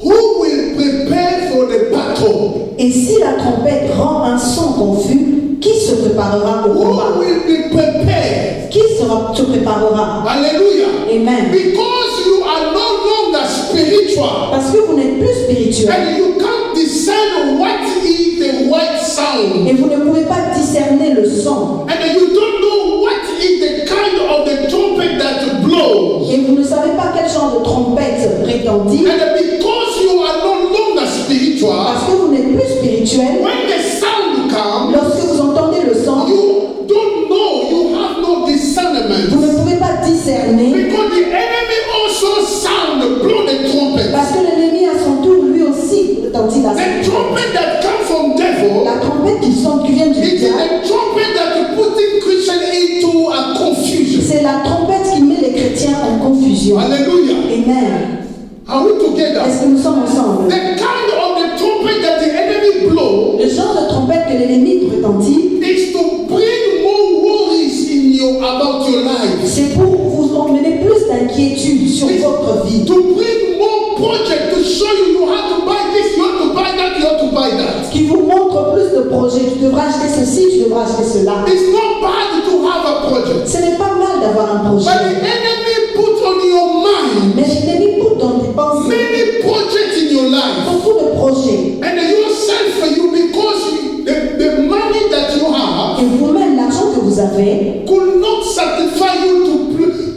who will prepare for the battle? Et si la trompette rend un son confus, qui se préparera au Who combat? will be prepared? Qui se préparera? Hallelujah. Amen. Because you are no longer spiritual Parce que vous n'êtes plus spirituel and you can't discern what is the right sound. et vous ne pouvez pas discerner le son And you don't know what is the kind of the trumpet that blows. et vous ne savez pas quel genre de trompette retentit And because you are no longer spiritual, parce que vous n'êtes plus spirituel. when the sound comes, Lorsque vous entendez le son, you don't know, you have no vous discernment. ne pouvez pas discerner Because the enemy also sound, blow the trumpet. parce que l'ennemi à son tour lui aussi retentit la The trompette. trumpet that comes from devil, La trompette qui vient du it is diable, the trumpet that putting Christian into a confusion. c'est la trompette qui met les chrétiens en confusion. Hallelujah. Amen. Are we together? Est-ce que nous sommes ensemble? The kind of the trumpet that the enemy blow Le genre de trompette que l'ennemi retentit, is to bring more worries in about your life. c'est pour vous emmener plus d'inquiétude sur votre vie. To bring more project to show you have to buy this, you have to buy that, you have to buy that. Qui vous montre plus de projets. Tu devras acheter ceci, tu devras acheter cela. It's not bad to have a project. Ce n'est pas mal d'avoir un But the projet. enemy put on your mind Mais l'ennemi put dans tes pensées many projects in your life. beaucoup de projets. And you sell for you because the money that you have Et vous-même, l'argent que vous avez could not satisfy you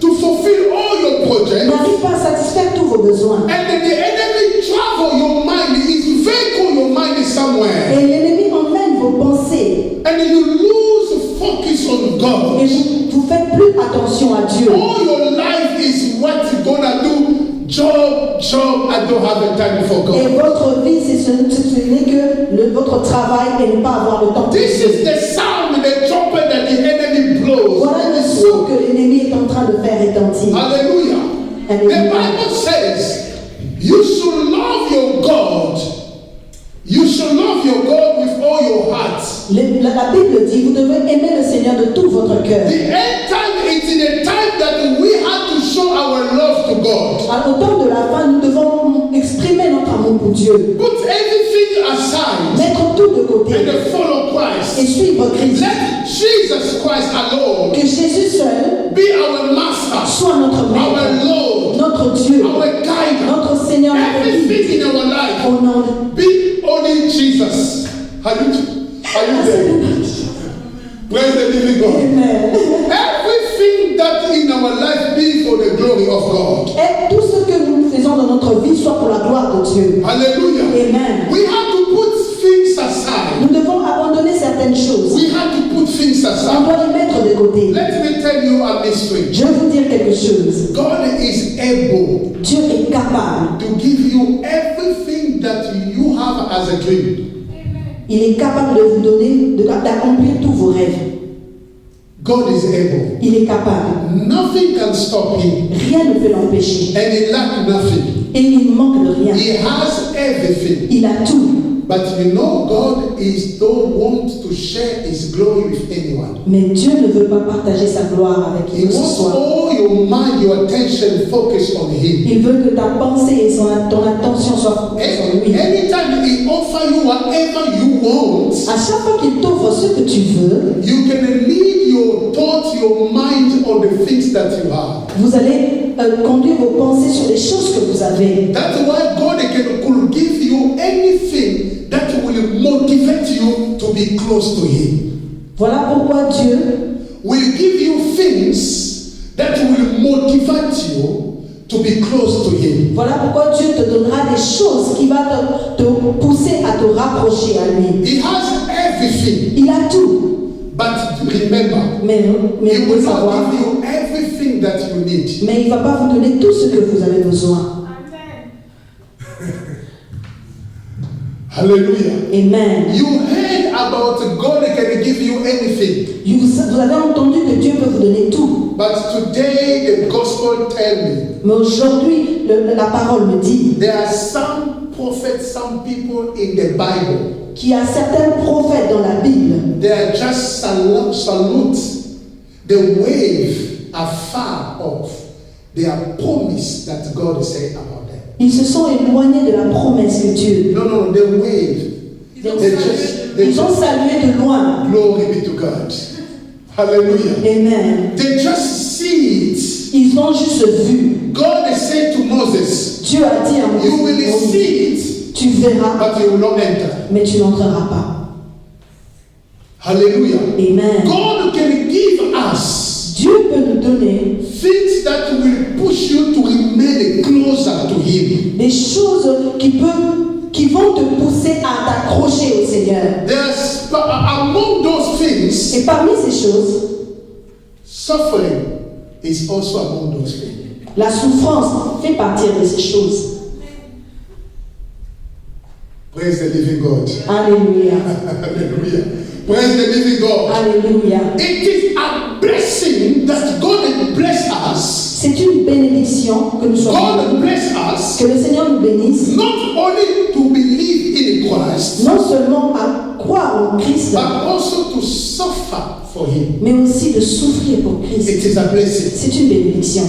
to fulfill all your projects. n'arrive pas à satisfaire tous vos besoins. And then the enemy travel your mind, is vehicle your mind is somewhere. Et l'ennemi emmène plus attention à Dieu. All your life is what you're gonna do. Job, I don't have the time for Et God. votre vie, ce n'est que votre travail et ne pas avoir le temps pour This Dieu. is the sound, the trumpet that the enemy blows. Voilà le son que l'ennemi est en train de faire retentir. Hallelujah. The Alléluia. Bible says you should love your God. You should love your God with all your heart. La Bible dit, vous devez aimer le Seigneur de tout votre cœur. The end time is in a time that we have to show our love to God. Au temps de la fin, nous devons exprimer notre amour pour Dieu. Put everything aside Mettre tout de côté and follow et Christ. suivre Christ. Let Jesus Christ alone Que Jésus seul be our master, soit notre maître, our Lord, notre Dieu, our guide. notre Seigneur, notre guide. Everything in our life Au nom be only Jesus. Are you there? Praise the living God. Amen. Everything that in our life be for the glory of God. Et tout ce que nous faisons dans notre vie soit pour la gloire de Dieu. Hallelujah. Amen. We have to put things aside. Nous devons abandonner certaines choses. We have to put things On aside. doit les mettre de côté. Let me tell you a mystery. Je vais vous dire quelque chose. God is able Dieu est capable. to give you everything that you have as a dream. Il est capable de vous donner, d'accomplir tous vos rêves. God is able. Il est capable. Nothing can stop him. Rien ne peut l'empêcher. And he lack nothing. Et il ne manque de rien. He has everything. Il a tout. But you know, God don't want to share his glory with anyone. Mais Dieu ne veut pas partager sa gloire avec qui He que ce wants soit. all your mind, your attention focused on him. Il veut que ta pensée et ton attention soient focalisées sur lui. Anytime he offers you whatever you want, À chaque fois qu'il t'offre ce que tu veux, you can lead your thoughts, your mind on the things that you have. vous allez conduire vos pensées sur les choses que vous avez. That's why God could give you anything that will motivate you to be close to him. Voilà pourquoi Dieu Will give you things that will motivate you to be close to him. Voilà pourquoi Dieu te donnera des choses qui vont te pousser à te rapprocher à lui. He has everything, Il a tout. but remember, Mais he vous will devez savoir, not give you everything that you need. mais il ne va pas vous donner tout ce que vous avez besoin. Hallelujah. Amen. You heard about God can give you anything, Vous avez entendu que Dieu peut vous donner tout. but today the gospel tell me Mais aujourd'hui, la parole me dit there are some prophets, some people in the Bible. qu'il y a certains prophètes dans la Bible They are just salute the wave afar off. They are promised that God is saying about them. Ils se sont éloignés de la promesse de Dieu. No, the wave. Ils ont salué de loin. Glory be to God. Hallelujah. Amen. They just see it. Ils ont juste vu. God is saying to Moses, Dieu a dit à you will Moïse, see it, tu verras, but you will not enter. mais tu n'entreras pas. Hallelujah. Amen. God can give us Dieu peut nous donner things that will push you to remain closer to Him. des choses qui vont te pousser à t'accrocher au Seigneur. There's among those things, Et parmi ces choses, suffering is also among those things. la souffrance fait partie de ces choses. Praise the living God. Alléluia. Hallelujah. Praise the living God. Alléluia. It is a blessing that God bless us. C'est une bénédiction que nous soyons God bénis. bless us Que le Seigneur nous bénisse, not only to believe in Christ, non seulement à croire en Christ, but also to suffer for Him. mais aussi de souffrir pour Christ. It is a blessing. C'est une bénédiction.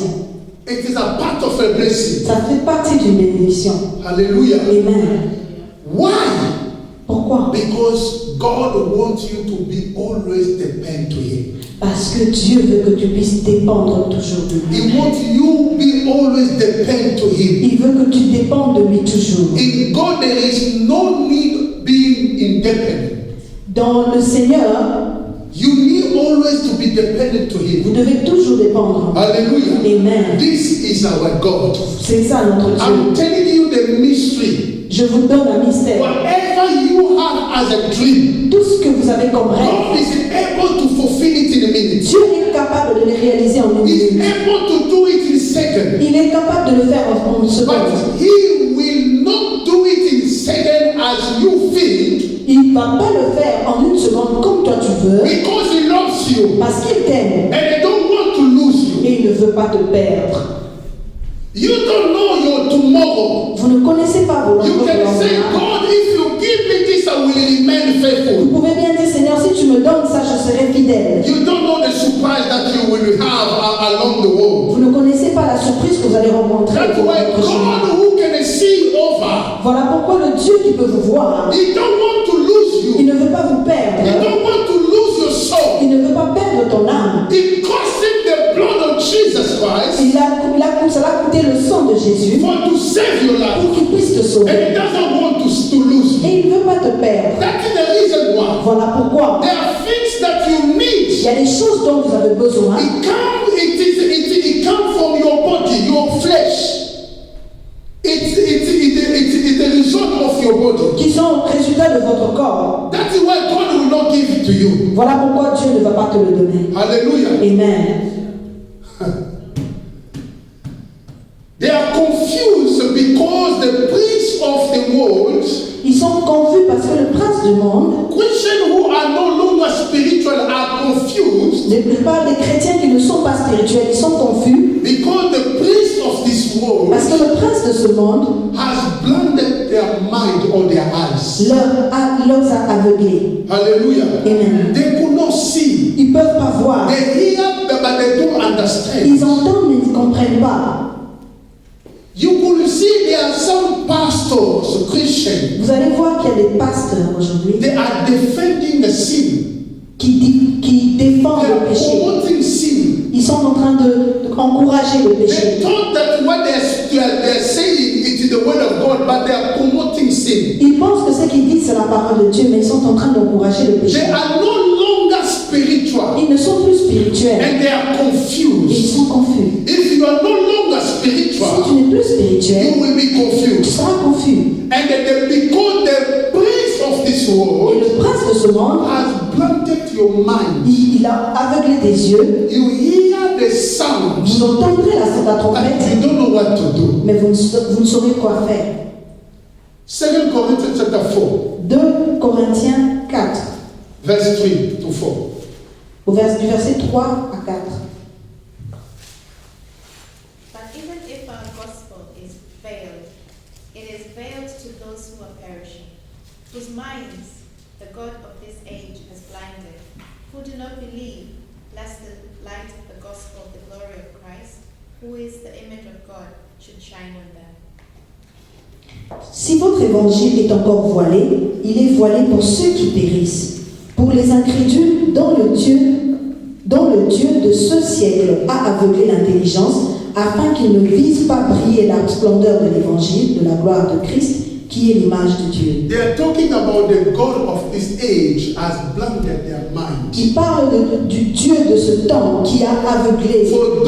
It is a part of a blessing. Ça fait partie d'une bénédiction. Hallelujah. Amen. Why? Pourquoi? Because God wants you to be always depend to Him. Parce que Dieu veut que tu puisses dépendre toujours de lui. He wants you be always depend to Him. Il veut que tu dépendes de lui toujours. In God there is no need being independent. Dans le Seigneur, You need always to be dependent to Him. vous devez toujours dépendre. Hallelujah. Amen. This is our God. C'est ça notre Dieu. I'm telling you the mystery. Je vous donne un mystère. Whatever you have as a dream, Tout ce que vous avez comme rêve, God is able to fulfill it in a minute. Dieu est capable de les réaliser en une He's minute. able to do it in a second. Il est capable de le faire en une seconde. But he will not do it in a second as you think, Il ne va pas le faire en une seconde comme toi tu veux, because he loves you parce qu'il t'aime and he don't want to lose you. et il ne veut pas te perdre. You don't know your tomorrow. Vous ne connaissez pas vos You lendemains. can say, God, if you give me this, I will remain Vous faithful. pouvez bien dire, Seigneur, si tu me donnes ça, je serai fidèle. You don't know the surprise that you will have along the road. Vous ne connaissez pas la surprise que vous allez rencontrer. That's au why votre chemin. God who can see over, Voilà pourquoi le Dieu qui peut vous voir, he don't want to lose il you. ne veut pas vous He perdre. don't want to lose your soul. Il ne veut pas perdre ton âme. It cost him the blood of Jesus Christ Ça a coûté le sang de Jésus for to save your life. pour qu'il puisse te And sauver. he doesn't want to lose you. Et il ne veut pas te perdre. That is the reason why. Voilà pourquoi There are things that you need. il y a des choses dont vous avez besoin. It comes from your body, your flesh. It's the result of your body. Qui sont résultats de votre corps. That is why God will not give it to you. Voilà pourquoi Dieu ne va pas te le donner. Hallelujah. Amen. They are confused because the prince of the world, Ils sont confus parce que le prince du monde, Christians who are no longer spiritual are confused la plupart des chrétiens qui ne sont pas spirituels, ils sont confus because the prince of this world parce que le prince de ce monde has blinded their mind or their eyes. leur a aveuglés. Hallelujah. Amen. They could not see. Ils ne peuvent pas voir. They hear, but they don't understand. Ils entendent mais ils ne comprennent pas. You could see there are some pastors, Christians, Vous allez voir qu'il y a des pasteurs aujourd'hui they are defending the sin. qui défendent They le are péché. promoting sin. Ils sont en train d'encourager le They péché. thought that what they're saying it is the word of God, but they are promoting sin. Ils pensent que ce qu'ils disent c'est la parole de Dieu, mais ils sont en train d'encourager le péché. They are no longer spiritual Ils ne sont plus spirituels. and they are Et ils confused. sont confus. If you are no longer Si tu spiritual, n'es plus spirituel, you will be tu confused. seras confus. And because the prince of this Et world le prince de ce monde, has blinded your mind, il a aveuglé tes yeux. you hear the sound, Vous entendrez la but trompette, you don't know what to do. mais vous ne saurez quoi faire. 2 Corinthians chapter 4, 2 Corinthiens 4, verse 3 to 4. du verset 3 à 4. But even if our gospel is veiled, it is veiled to those who are perishing, whose minds the God of this age has blinded, who do not believe, lest the light of the gospel of the glory of Christ, who is the image of God, should shine on them. Si votre évangile est encore voilé, il est voilé pour ceux qui périssent, pour les incrédules dont le Dieu de ce siècle a aveuglé l'intelligence, afin qu'ils ne visent pas briller la splendeur de l'évangile, de la gloire de Christ, qui est l'image de Dieu. They are talking about the God of this age has blinded their mind. Il parle du Dieu de ce temps qui a aveuglé la For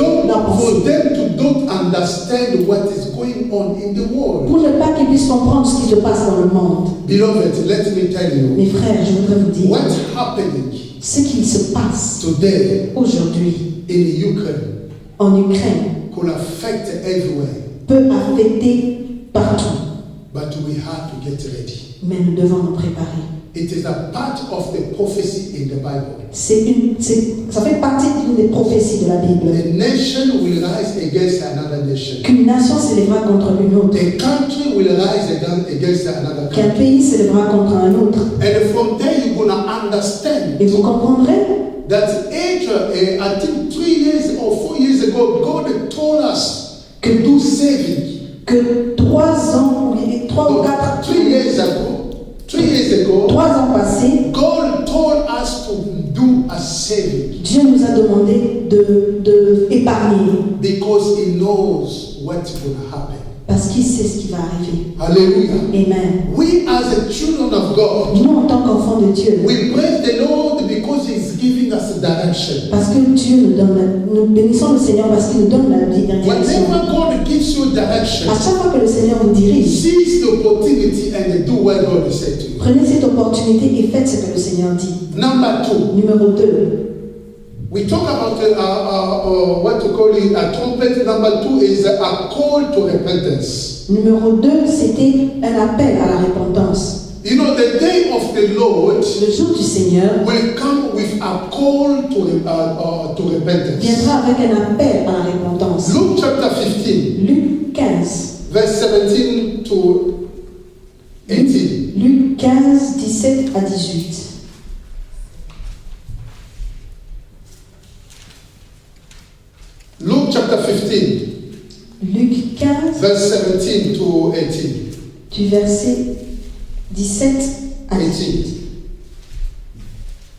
pensée, them to don't understand what is going on in the world. pour ne pas qu'ils puissent comprendre ce qui se passe dans le monde. Beloved, let me tell you Mes frères, je voudrais vous dire, what's happening ce qui se passe today aujourd'hui in Ukraine en Ukraine could affect everywhere, peut affecter partout, but we have to get ready. mais nous devons nous préparer. It is a part of the prophecy in the Bible. Ça fait partie d'une des prophéties de la Bible. A nation will rise against another nation. Qu'une nation s'élèvera contre une autre, A country will rise against another qu'un country. pays s'élèvera contre un autre. And from there you're going to understand Et vous comprendrez that I think 3 years or 4 years ago, God told us to do saving. que 3 ans, 3 ou 4, 3 years ago, 3 ans passés, God told us to do a saving Dieu nous a demandé de épargner because He knows what's going to happen. parce qu'il sait ce qui va arriver. Hallelujah. Amen. We as the children of God, Nous, en tant qu'enfants de Dieu, we praise the Lord because He's giving us a direction. parce que Dieu nous bénissons le Seigneur parce qu'il nous donne la direction. Whenever God gives you direction, À chaque fois que le Seigneur vous dirige, seize the opportunity and do what God has said to you. prenez cette opportunité et faites ce que le Seigneur dit. Number 2, Numéro 2, We talk about what to call it, a trumpet. Number 2 is a call to repentance. Numéro 2, c'était un appel à la repentance. You know, the day of the Lord Le jour du Seigneur will come with a call to repentance. viendra avec un appel à la repentance. Luke chapter 15, Luc 15. verse 17 to 18. Luc 15, 17 à 18. Luke chapter 15, Luc 15, verse 17 to 18. du verset 17 à 18.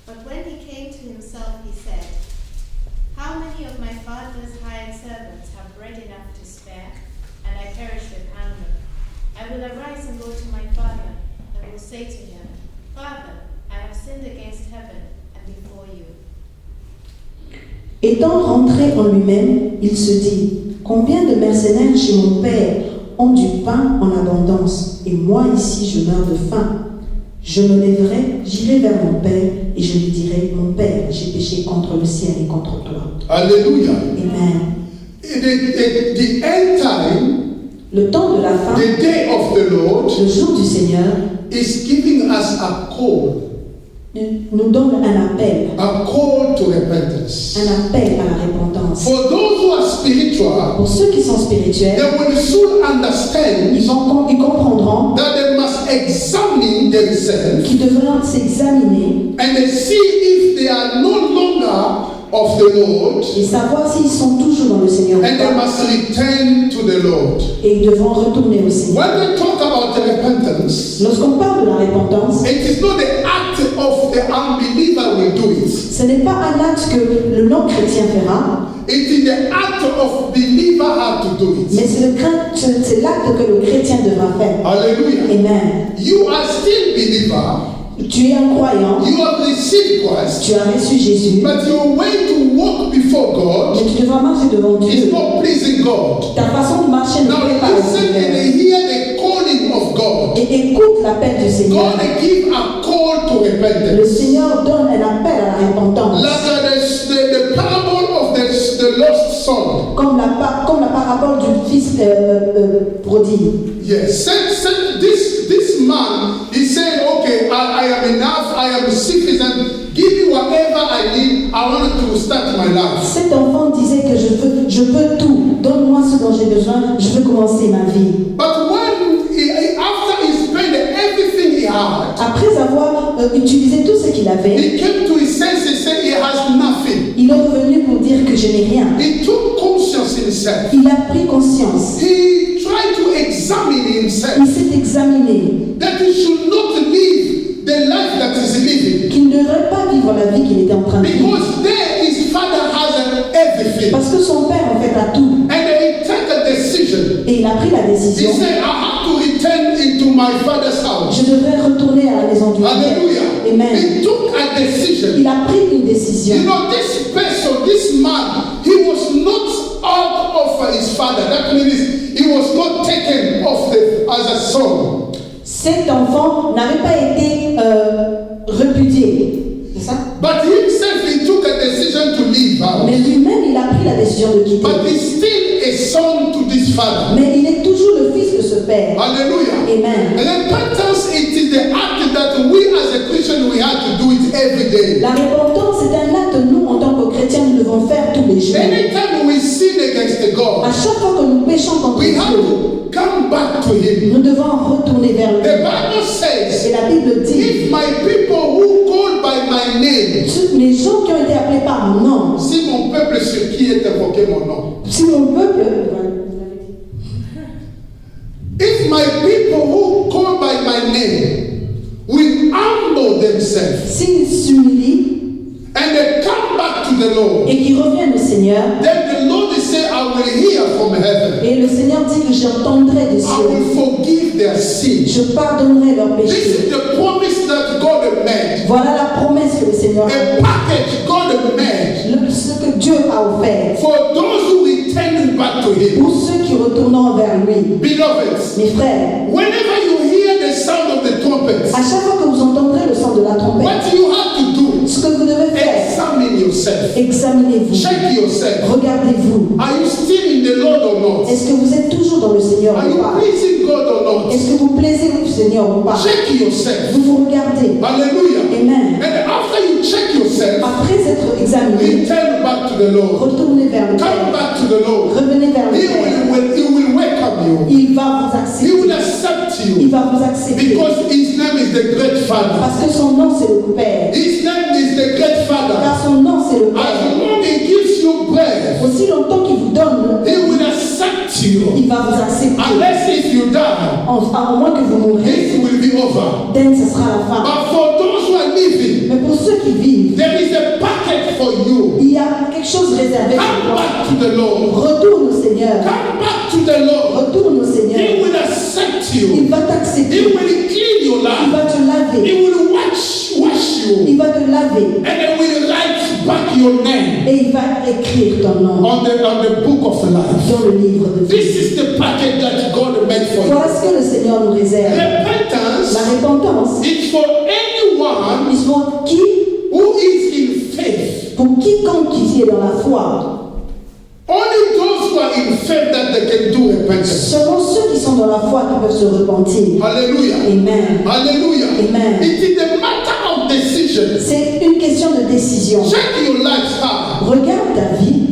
But when he came to himself, he said, "How many of my father's hired servants have bread enough to spare, and I perish with hunger? I will arise and go to my father, and will say to him, Father, I have sinned against heaven and before you." Étant rentré en lui-même, il se dit, combien de mercenaires chez mon père ont du pain en abondance, et moi ici je meurs de faim. Je me lèverai, j'irai vers mon père, et je lui dirai, mon père, j'ai péché contre le ciel et contre toi. Hallelujah. Amen. The end time, Le temps de la fin, the day of the Lord, le jour du Seigneur, is giving us a call nous donne un appel to repentance. à la repentance. For those who are spiritual, Pour ceux qui sont spirituels, they will soon understand ils comprendront that they must examine themselves qu'ils devront s'examiner and they see if they are no longer of the Lord, et savoir s'ils sont toujours dans le Seigneur ou and they pas, must return to the Lord. et ils devront retourner au Seigneur. When we talk about the repentance, Lorsqu'on parle de la repentance, it is not the act of the unbeliever will do it. ce n'est pas un acte que le non-chrétien fera, It is the act of believer have to do mais it. c'est l'acte que le chrétien devra faire. Hallelujah. Amen. You are still believer. Tu es un croyant, You have received Christ, tu as reçu Jésus, but your way to walk before God mais tu devras marcher devant is Dieu. not pleasing God. Ta façon de marcher ne Now plaît pas au listen and Seigneur. hear the calling of God. Et écoute l'appel du Seigneur. God give a call to Le repentance. Seigneur donne un appel à la repentance. Like the parable of the lost son. Comme la parabole du fils prodigue. Yes, this man, he said, okay, I am enough, I am sufficient, give me whatever I need, I want to start my life. Cet enfant disait que je veux tout. Donne-moi ce dont j'ai besoin, je veux commencer ma vie. But after he spent everything he had, Après avoir utilisé tout ce qu'il avait, he came to his senses and said he has nothing. il est revenu pour dire que je n'ai rien. He took conscience himself. Il a pris conscience. He tried to examine Il himself. s'est examiné. That he should not live the life that he's living. Qu'il ne devrait pas vivre la vie qu'il était en train de vivre. Because there his father has everything. Parce que son père, en fait, a tout. And he took a decision. Et il a pris la He décision. said, I have to return into my father's house. Je devrais retourner à la maison du Père. Hallelujah. Amen. He took a decision. Il a pris une décision. You know, this person, this man, he was not out of his father. That means he was not taken off as a son. Cet enfant n'avait pas été repudié. C'est ça? But himself, he took a decision to leave house. Mais lui-même, il a pris la décision de quitter. But he's still a son to this father. Mais il est toujours le fils de ce père. Hallelujah. Amen. And repentance, it is the act that we as a Christian, we have to do it every day. La repentance, c'est un acte que nous, en tant que chrétiens, nous devons faire tous les jours. Anytime we sin against À God, chaque fois que nous péchons contre we have Dieu, to come back to Him. nous devons retourner vers lui. The Bible says, Et la Bible dit, if my people who call by my name, les gens qui ont été appelés par mon nom, si mon peuple sur qui est invoqué mon nom, si mon peuple, if my people who call by my name will humble themselves s'ils s'humilient and they come back to the Lord, et qu'ils reviennent au Seigneur, then the Lord is saying, I will hear from heaven. et le Seigneur dit que j'entendrai des I cieux, will forgive their sin. je pardonnerai leurs This péchés. is the promise that God made. Voilà la promesse que le Seigneur a A faite. package God made Ce que Dieu a offert for those who return back to Him. pour ceux qui retournent vers lui. Beloveds, Mes frères, whenever you hear the sound of the trumpet, à chaque fois que vous entendrez le son de la trompette, what you have to do, ce que vous devez faire, examine yourself. examinez Seigneur ou pas. Check yourself. Vous vous regardez. Hallelujah. Amen. And after you check yourself, Après être examiné, return back to the Lord. retournez vers le Come Père. back to the Lord. Revenez vers le He Père. will welcome you. Il va vous He will accepter. accept Il you. va vous accepter. Because his name is the great Father. Parce que son nom c'est le Père. His name is the great Father. Car son nom c'est le As Père. long as he gives you breath, Aussi longtemps qu'il vous donne, he will accept you. il va vous accepter. Unless if you die, À moins que vous mourrez, it will be over. then ce sera la fin. But for those who are living, Mais pour ceux qui vivent, there is a packet for you. il y a quelque chose réservé pour Come toi. back to the Lord. Retourne au Seigneur. Come back to the Lord. Retourne au He Seigneur. will accept Il you. va He t'accepter. will clean your Il life. va te laver. He will wash you. Il va te laver. And then will write back your name Et il va écrire ton nom on the book of life. dans le livre de vie. This is the packet that God made for you. Voilà ce que le Seigneur nous réserve. Repentance La repentance, is for anyone il faut qui, who is in faith. pour quiconque qui est dans la foi. Only those who are in faith that they can do repentance. Seulement ceux qui sont dans la foi qui peuvent se repentir. Hallelujah. Amen. Hallelujah. Amen. It is a matter of decision. C'est une question de décision. Check your lifestyle. Regarde ta vie.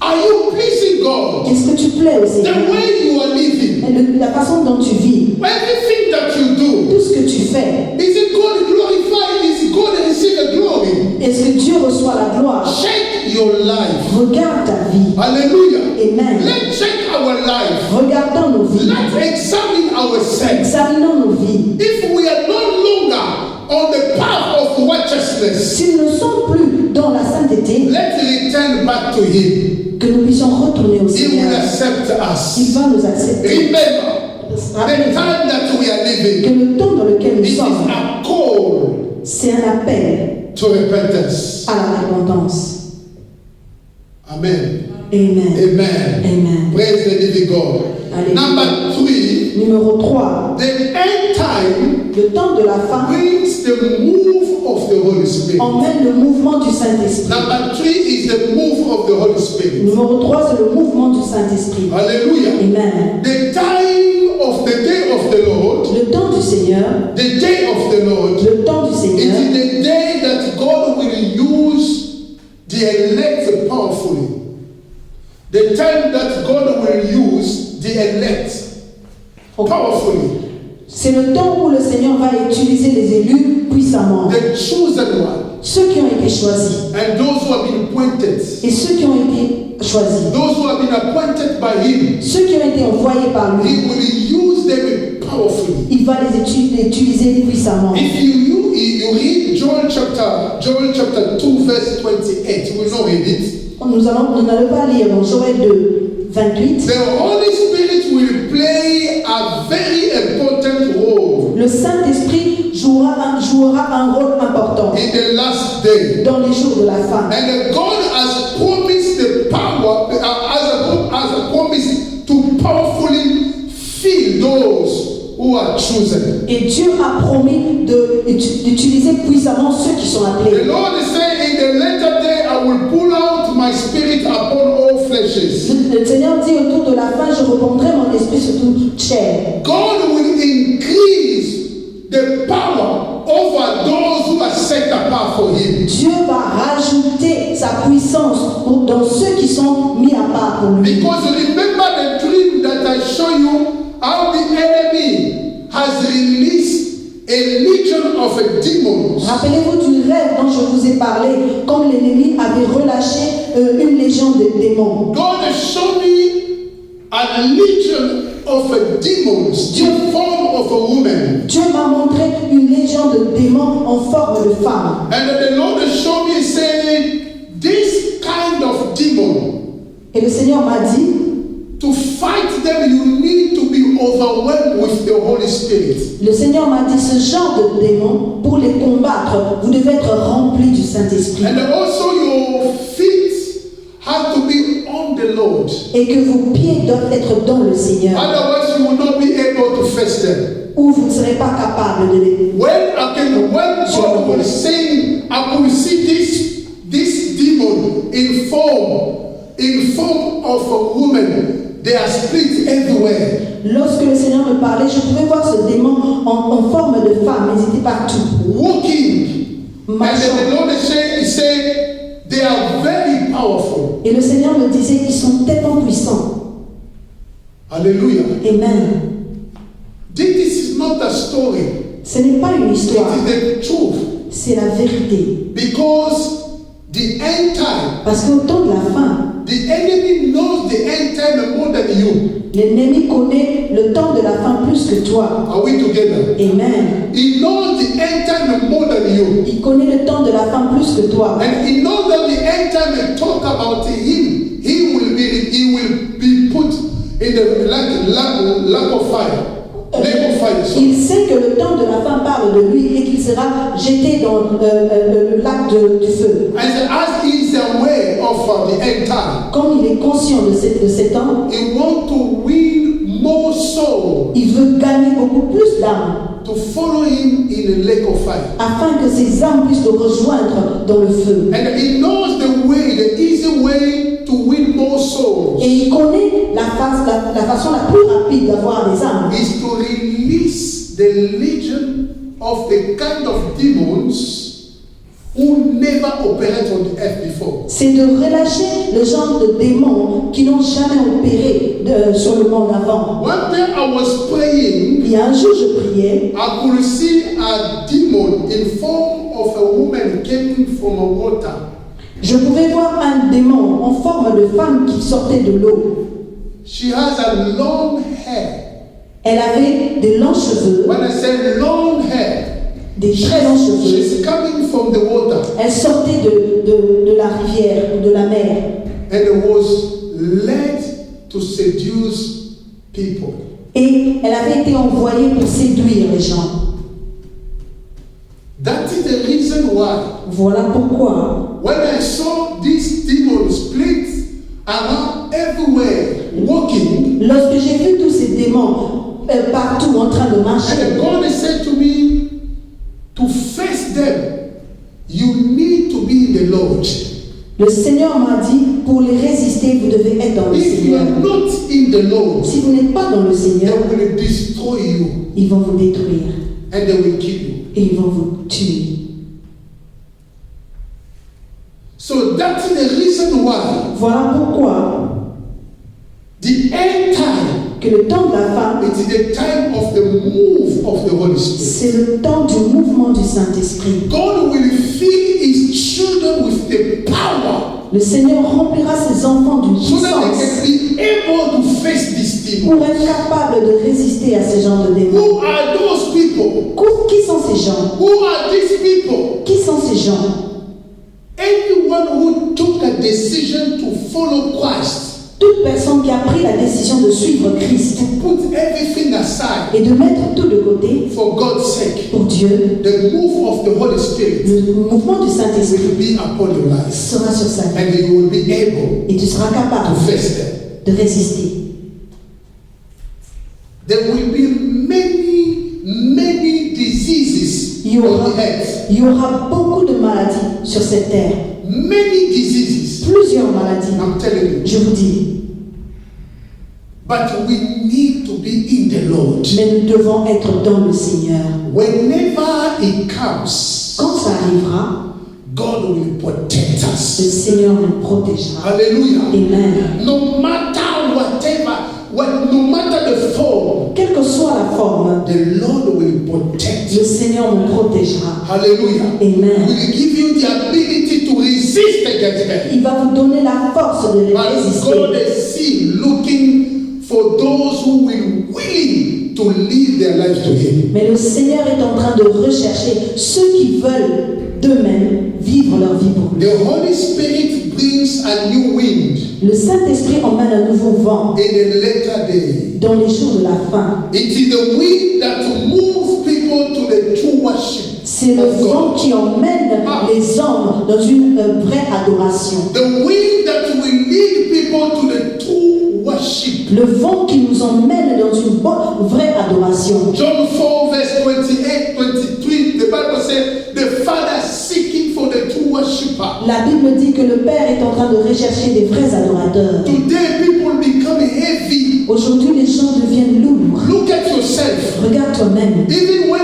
Are you pleasing God? Qu'est-ce que tu plais au The Seigneur? way you are living, La façon dont tu vis, everything that you do, tout ce que tu fais, is it God glorified? Is it God receive the glory? est-ce que Dieu reçoit la gloire? Check your life. Regarde ta vie. Hallelujah. Amen. Let's check our life. Regardons nos vies. Let's examine ourselves. Examinons nos vies. If we are no longer on the path of righteousness, S'ils ne sont plus dans la sainteté, let's return back to Him. que nous puissions retourner au He will Seigneur. accept Il us. va nous accepter. Remember, the Rappelez time that we are que living, le temps dans lequel nous it is sommes, a call c'est un appel to repentance. à la repentance. Amen. Amen. Amen. Amen. Praise the living God. Alléluia. Number 3, Numéro 3. the end time Le temps de la fin brings the move of the Holy Spirit. emmène le mouvement du Saint-Esprit. Number 3 is the move of the Holy Spirit. Numéro 3, c'est le mouvement du Saint-Esprit. Hallelujah. Amen. The time of the day of the Lord, Le temps du Seigneur, the day of the Lord, le temps du it Seigneur, is the day that God will use the elect powerfully. The time that God will use the elect powerfully. c'est le temps où le Seigneur va utiliser les élus puissamment. The chosen one. Ceux qui ont été choisis And those who have been appointed. et ceux qui ont été choisis. Those who have been appointed by Him. Ceux qui ont été envoyés par lui, He will use them powerfully. il va les utiliser puissamment. If you read Joel chapter 2 verse 28, we will not read it. Nous n'allons pas lire dans Joël 2, 28. The Holy Spirit will play a very important role Le Saint-Esprit jouera un rôle important in the last day. dans les jours de la fin. And God has promised the power, has promised to powerfully fill those who are chosen. Et Dieu a promis d'utiliser puissamment ceux qui sont The appelés. Lord is saying, in the later day, I will pull out my spirit upon all fleshes. Le Seigneur dit autour de la fin, je répandrai mon esprit sur toute chair. God will increase the power over those who are set apart for Him. Dieu va rajouter sa puissance dans ceux qui sont mis à part pour lui. Because remember the dream that I show you, how the enemy has released a legion of demons. Rappelez-vous du rêve dont je vous ai parlé, comme l'ennemi avait relâché une légion de démons. God showed me a legion of demons in form of a woman. Dieu m'a montré une légion de démons en forme de femme. And the Lord showed me saying, this kind of demon, Et le Seigneur m'a dit, to fight them, you need to be overwhelmed with the Holy Spirit. le Seigneur m'a dit, ce genre de démons, pour les combattre, vous devez être rempli du Saint-Esprit. And also your feet have to be on the Lord. Et que vos pieds doivent être dans le Seigneur. Otherwise, you will not be able to face them. Ou vous ne serez pas capable de les... When God was saying, I will see this demon in form of a woman, they are split everywhere. Lorsque le Seigneur me parlait, je pouvais voir ce démon en en forme de femme, ils étaient partout. walking. And then the Marchant. Lord said, they are very powerful. Et le Seigneur me disait, ils sont tellement puissants. Hallelujah. Amen. This is not a story. Ce n'est pas une histoire, It is the truth. c'est la vérité. Because the end time, Parce qu'au temps de la fin, the enemy knows the end time more than you. l'ennemi connaît le temps de la fin plus que toi. Are we together? Amen. He knows the end time more than you. Il connaît le temps de la fin plus que toi. And he knows that the end time we talk about him, he will be put in the lake of fire. Lake of fire. Sorry. Il sait que le temps de la fin parle de lui et qu'il sera jeté dans le lac du feu. And as he is aware of the end time, Comme il est conscient de ces temps, he wants to win more souls il veut gagner beaucoup plus d'âmes to follow him in the lake of fire. afin que ces âmes puissent le rejoindre dans le feu. And he knows the easy way to win more souls Et il connaît la façon la plus rapide d'avoir des âmes. is to release the legion of the kind of demons who never operated on the earth before. C'est de relâcher le genre de démons qui n'ont jamais opéré sur le monde avant. One day I was praying, Il y a un jour, je priais, I could see a demon in form of a woman came from a water. je pouvais voir un démon en forme de femme qui sortait de l'eau. She has a long hair. Elle avait des longs cheveux, When I say long hair, des très longs cheveux. she's coming from the water Elle sortait de la rivière ou de la mer. and was led to seduce people. Et elle avait été envoyée pour séduire les gens. That is the reason why Voilà pourquoi, when I saw these demons split around everywhere, walking, lorsque j'ai vu tous ces démons partout en train de marcher, and God said to me, to face them, you need to be in the Lord. le Seigneur m'a dit, pour les résister, vous devez être dans le If you Seigneur. are not in the Lord, Si vous n'êtes pas dans le they Seigneur, will destroy you ils vont vous détruire and they will kill you. et ils vont vous tuer. So that's the reason why Voilà pourquoi the end time, que le temps de la fin, it is the time of the move of the Holy Spirit. c'est le temps du mouvement du Saint-Esprit. God will fill his children with the power Le Seigneur remplira ses enfants d'une so that they puissance can be able to face these pour demons. être capable de résister à ces genres de démons. Who are those people? Qui sont ces gens? Who are these people? Qui sont ces gens? Anyone who took a decision to follow Christ, Toute personne qui a pris la décision de suivre Christ to put everything aside et de mettre tout de côté for God's sake, pour Dieu, the move of the Holy Spirit le mouvement du Saint-Esprit will be upon your life, sera sur sa vie and you will be able et tu seras to capable face them. de résister. There will be many diseases Il y aura, on the earth. il y aura beaucoup de maladies sur cette terre. Many diseases. Plusieurs maladies, I'm telling you. je vous dis. But we need to be in the Lord. Mais nous devons être dans le Seigneur. Whenever it comes, Quand ça arrivera, God will protect le us. Seigneur nous protégera. Hallelujah. Amen. No matter whatever, no matter the form, Quelle que soit la forme, the Lord will protect le you. Seigneur nous protégera. Hallelujah. Amen. Will give you the ability to resist against them. Il va vous donner la force de les But God résister. is still looking for those who will willing to live their lives to Him. Mais le Seigneur est en train de rechercher ceux qui veulent d'eux-mêmes vivre leur vie pour lui. The Holy Spirit brings a new wind Le Saint-Esprit emmène un nouveau vent in the later day. dans les jours de la fin. It is the wind that moves people to the true worship C'est le of vent God. qui emmène les hommes dans une vraie adoration. The wind that will lead people to the true worship. Le vent qui nous emmène dans une vraie adoration. John 4 verse 28, 23, the Bible says, the Father seeking for the true worshipper. La Bible dit que le Père est en train de rechercher des vrais adorateurs. Today people become heavy. Aujourd'hui, les gens deviennent lourds. Look at yourself. Regarde toi-même. Even when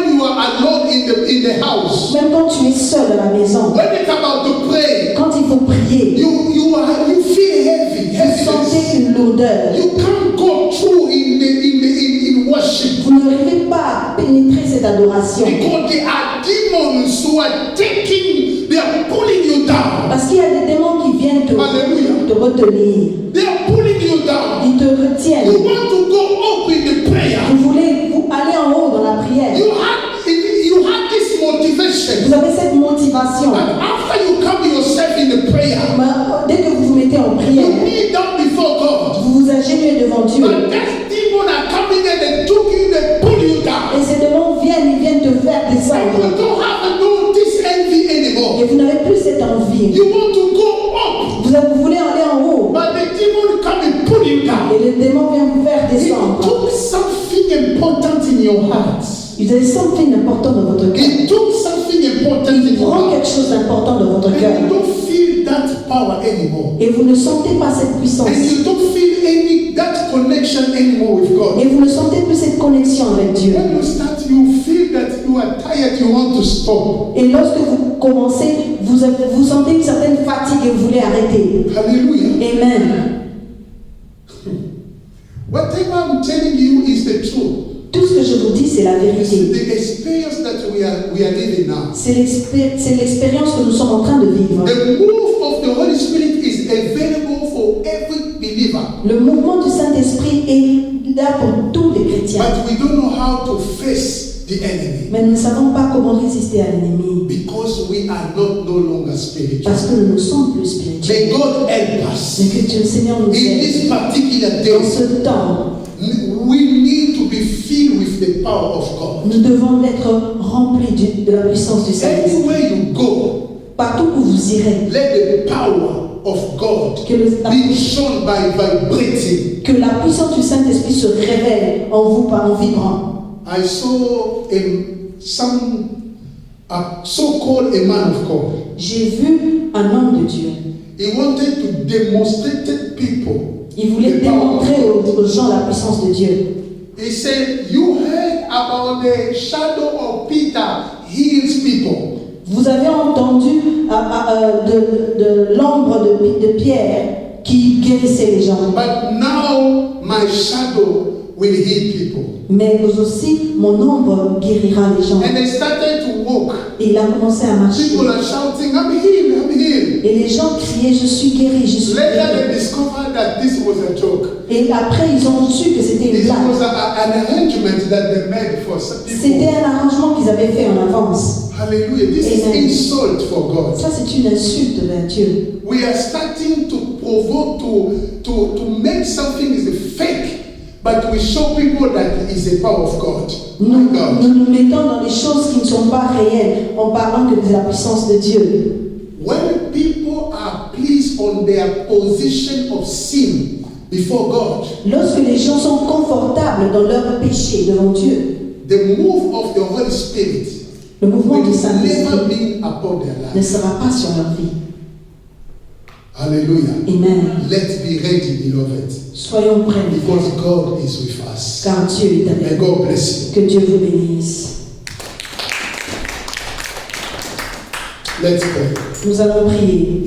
maison. When it's about to pray, Quand il faut prier, you feel heavy, vous sentez heaviness. une lourdeur. You can't go through in worship Vous n'arrivez pas à pénétrer cette adoration. because there are demons who are they are pulling you down. Parce qu'il y a des démons qui viennent Alléluia. te retenir. They are pulling you down. Ils te retiennent. You want to go up in the prayer. Vous voulez aller en haut dans la prière. You have this motivation. Vous avez cette motivation. And after you come yourself in the prayer, Mais dès que vous vous mettez en you prière, kneel down before God. vous vous agenouillez devant Dieu. But that demon are coming and they took you, they pull you down. Et ces démons viennent, ils viennent te faire And you descendre. don't have no this envy anymore. Et vous n'avez plus cette envie. You want to go up, Vous voulez aller en haut. but the demon come and pull you down. Et le démon vient vous faire It descendre. took something important in your heart. Vous avez something important dans votre cœur. It took something important in Il your prend heart. quelque chose d'important dans votre And cœur. you don't feel that power anymore. Et vous ne sentez pas cette puissance. And you don't feel that connection anymore with God. Et vous ne sentez plus cette connexion avec Dieu. When you start, you feel that you are tired, you want to stop. Et lorsque vous commencez, vous sentez une certaine fatigue et vous voulez arrêter. Hallelujah. Amen. Whatever I'm telling you is the truth. Tout ce que je vous dis, c'est la It's vérité. the experience that we are living now. C'est l'expérience que nous sommes en train de vivre. The move of the Holy Spirit is available for every believer. Le mouvement du Saint-Esprit est là pour tous les chrétiens. But we don't know how to face the enemy Mais nous ne savons pas comment résister à l'ennemi. because we are no longer spiritual. Parce que nous ne sommes plus spirituels. May God help us. Mais que Dieu, le Seigneur, nous In aide. this particular Dans day, ce temps, we need to be filled with the power of God. nous devons être remplis de la puissance du Saint-Esprit. Anywhere you go, Partout où vous irez, let the power of God be shown by vibrating. que la puissance du Saint-Esprit se révèle en vous par en vibrant. I saw so-called a man of God. J'ai vu un homme de Dieu. He wanted to demonstrate to people. Il voulait the power of démontrer God. aux gens la puissance de Dieu. He said, "You heard about the shadow of Peter heals people." Vous avez entendu de l'ombre de Pierre qui guérissait les gens. But now my shadow will heal people. Mais aussi, mon ombre guérira les gens. And they started to walk. Et il a commencé à marcher. People are shouting, "I'm healed, I'm healed." Et les gens criaient, je suis guéri, je suis Later guéri. they discovered that this was a joke. Et après, ils ont su que c'était une This blague. was an arrangement that they made for some C'était people. un arrangement qu'ils avaient fait en avance. Hallelujah. This is Amen. insult for God. Ça, c'est une insulte vers Dieu. We are starting to provoke to make something is fake, but we show people that it is the power of God. Nous My God. nous mettons dans des choses qui ne sont pas réelles en parlant que de la puissance de Dieu. When people are pleased on their position of sin before God, Lorsque les gens sont confortables dans leur péché devant Dieu, the move of the Holy Spirit le mouvement will du never Saint-Esprit be upon their ne life. sera pas sur leur vie. Hallelujah. Amen. Let's be ready, beloved, Soyons prêts, because God is with us. car Dieu est May avec nous. God bless Que Dieu vous bénisse. you. Let's pray. Nous allons prier.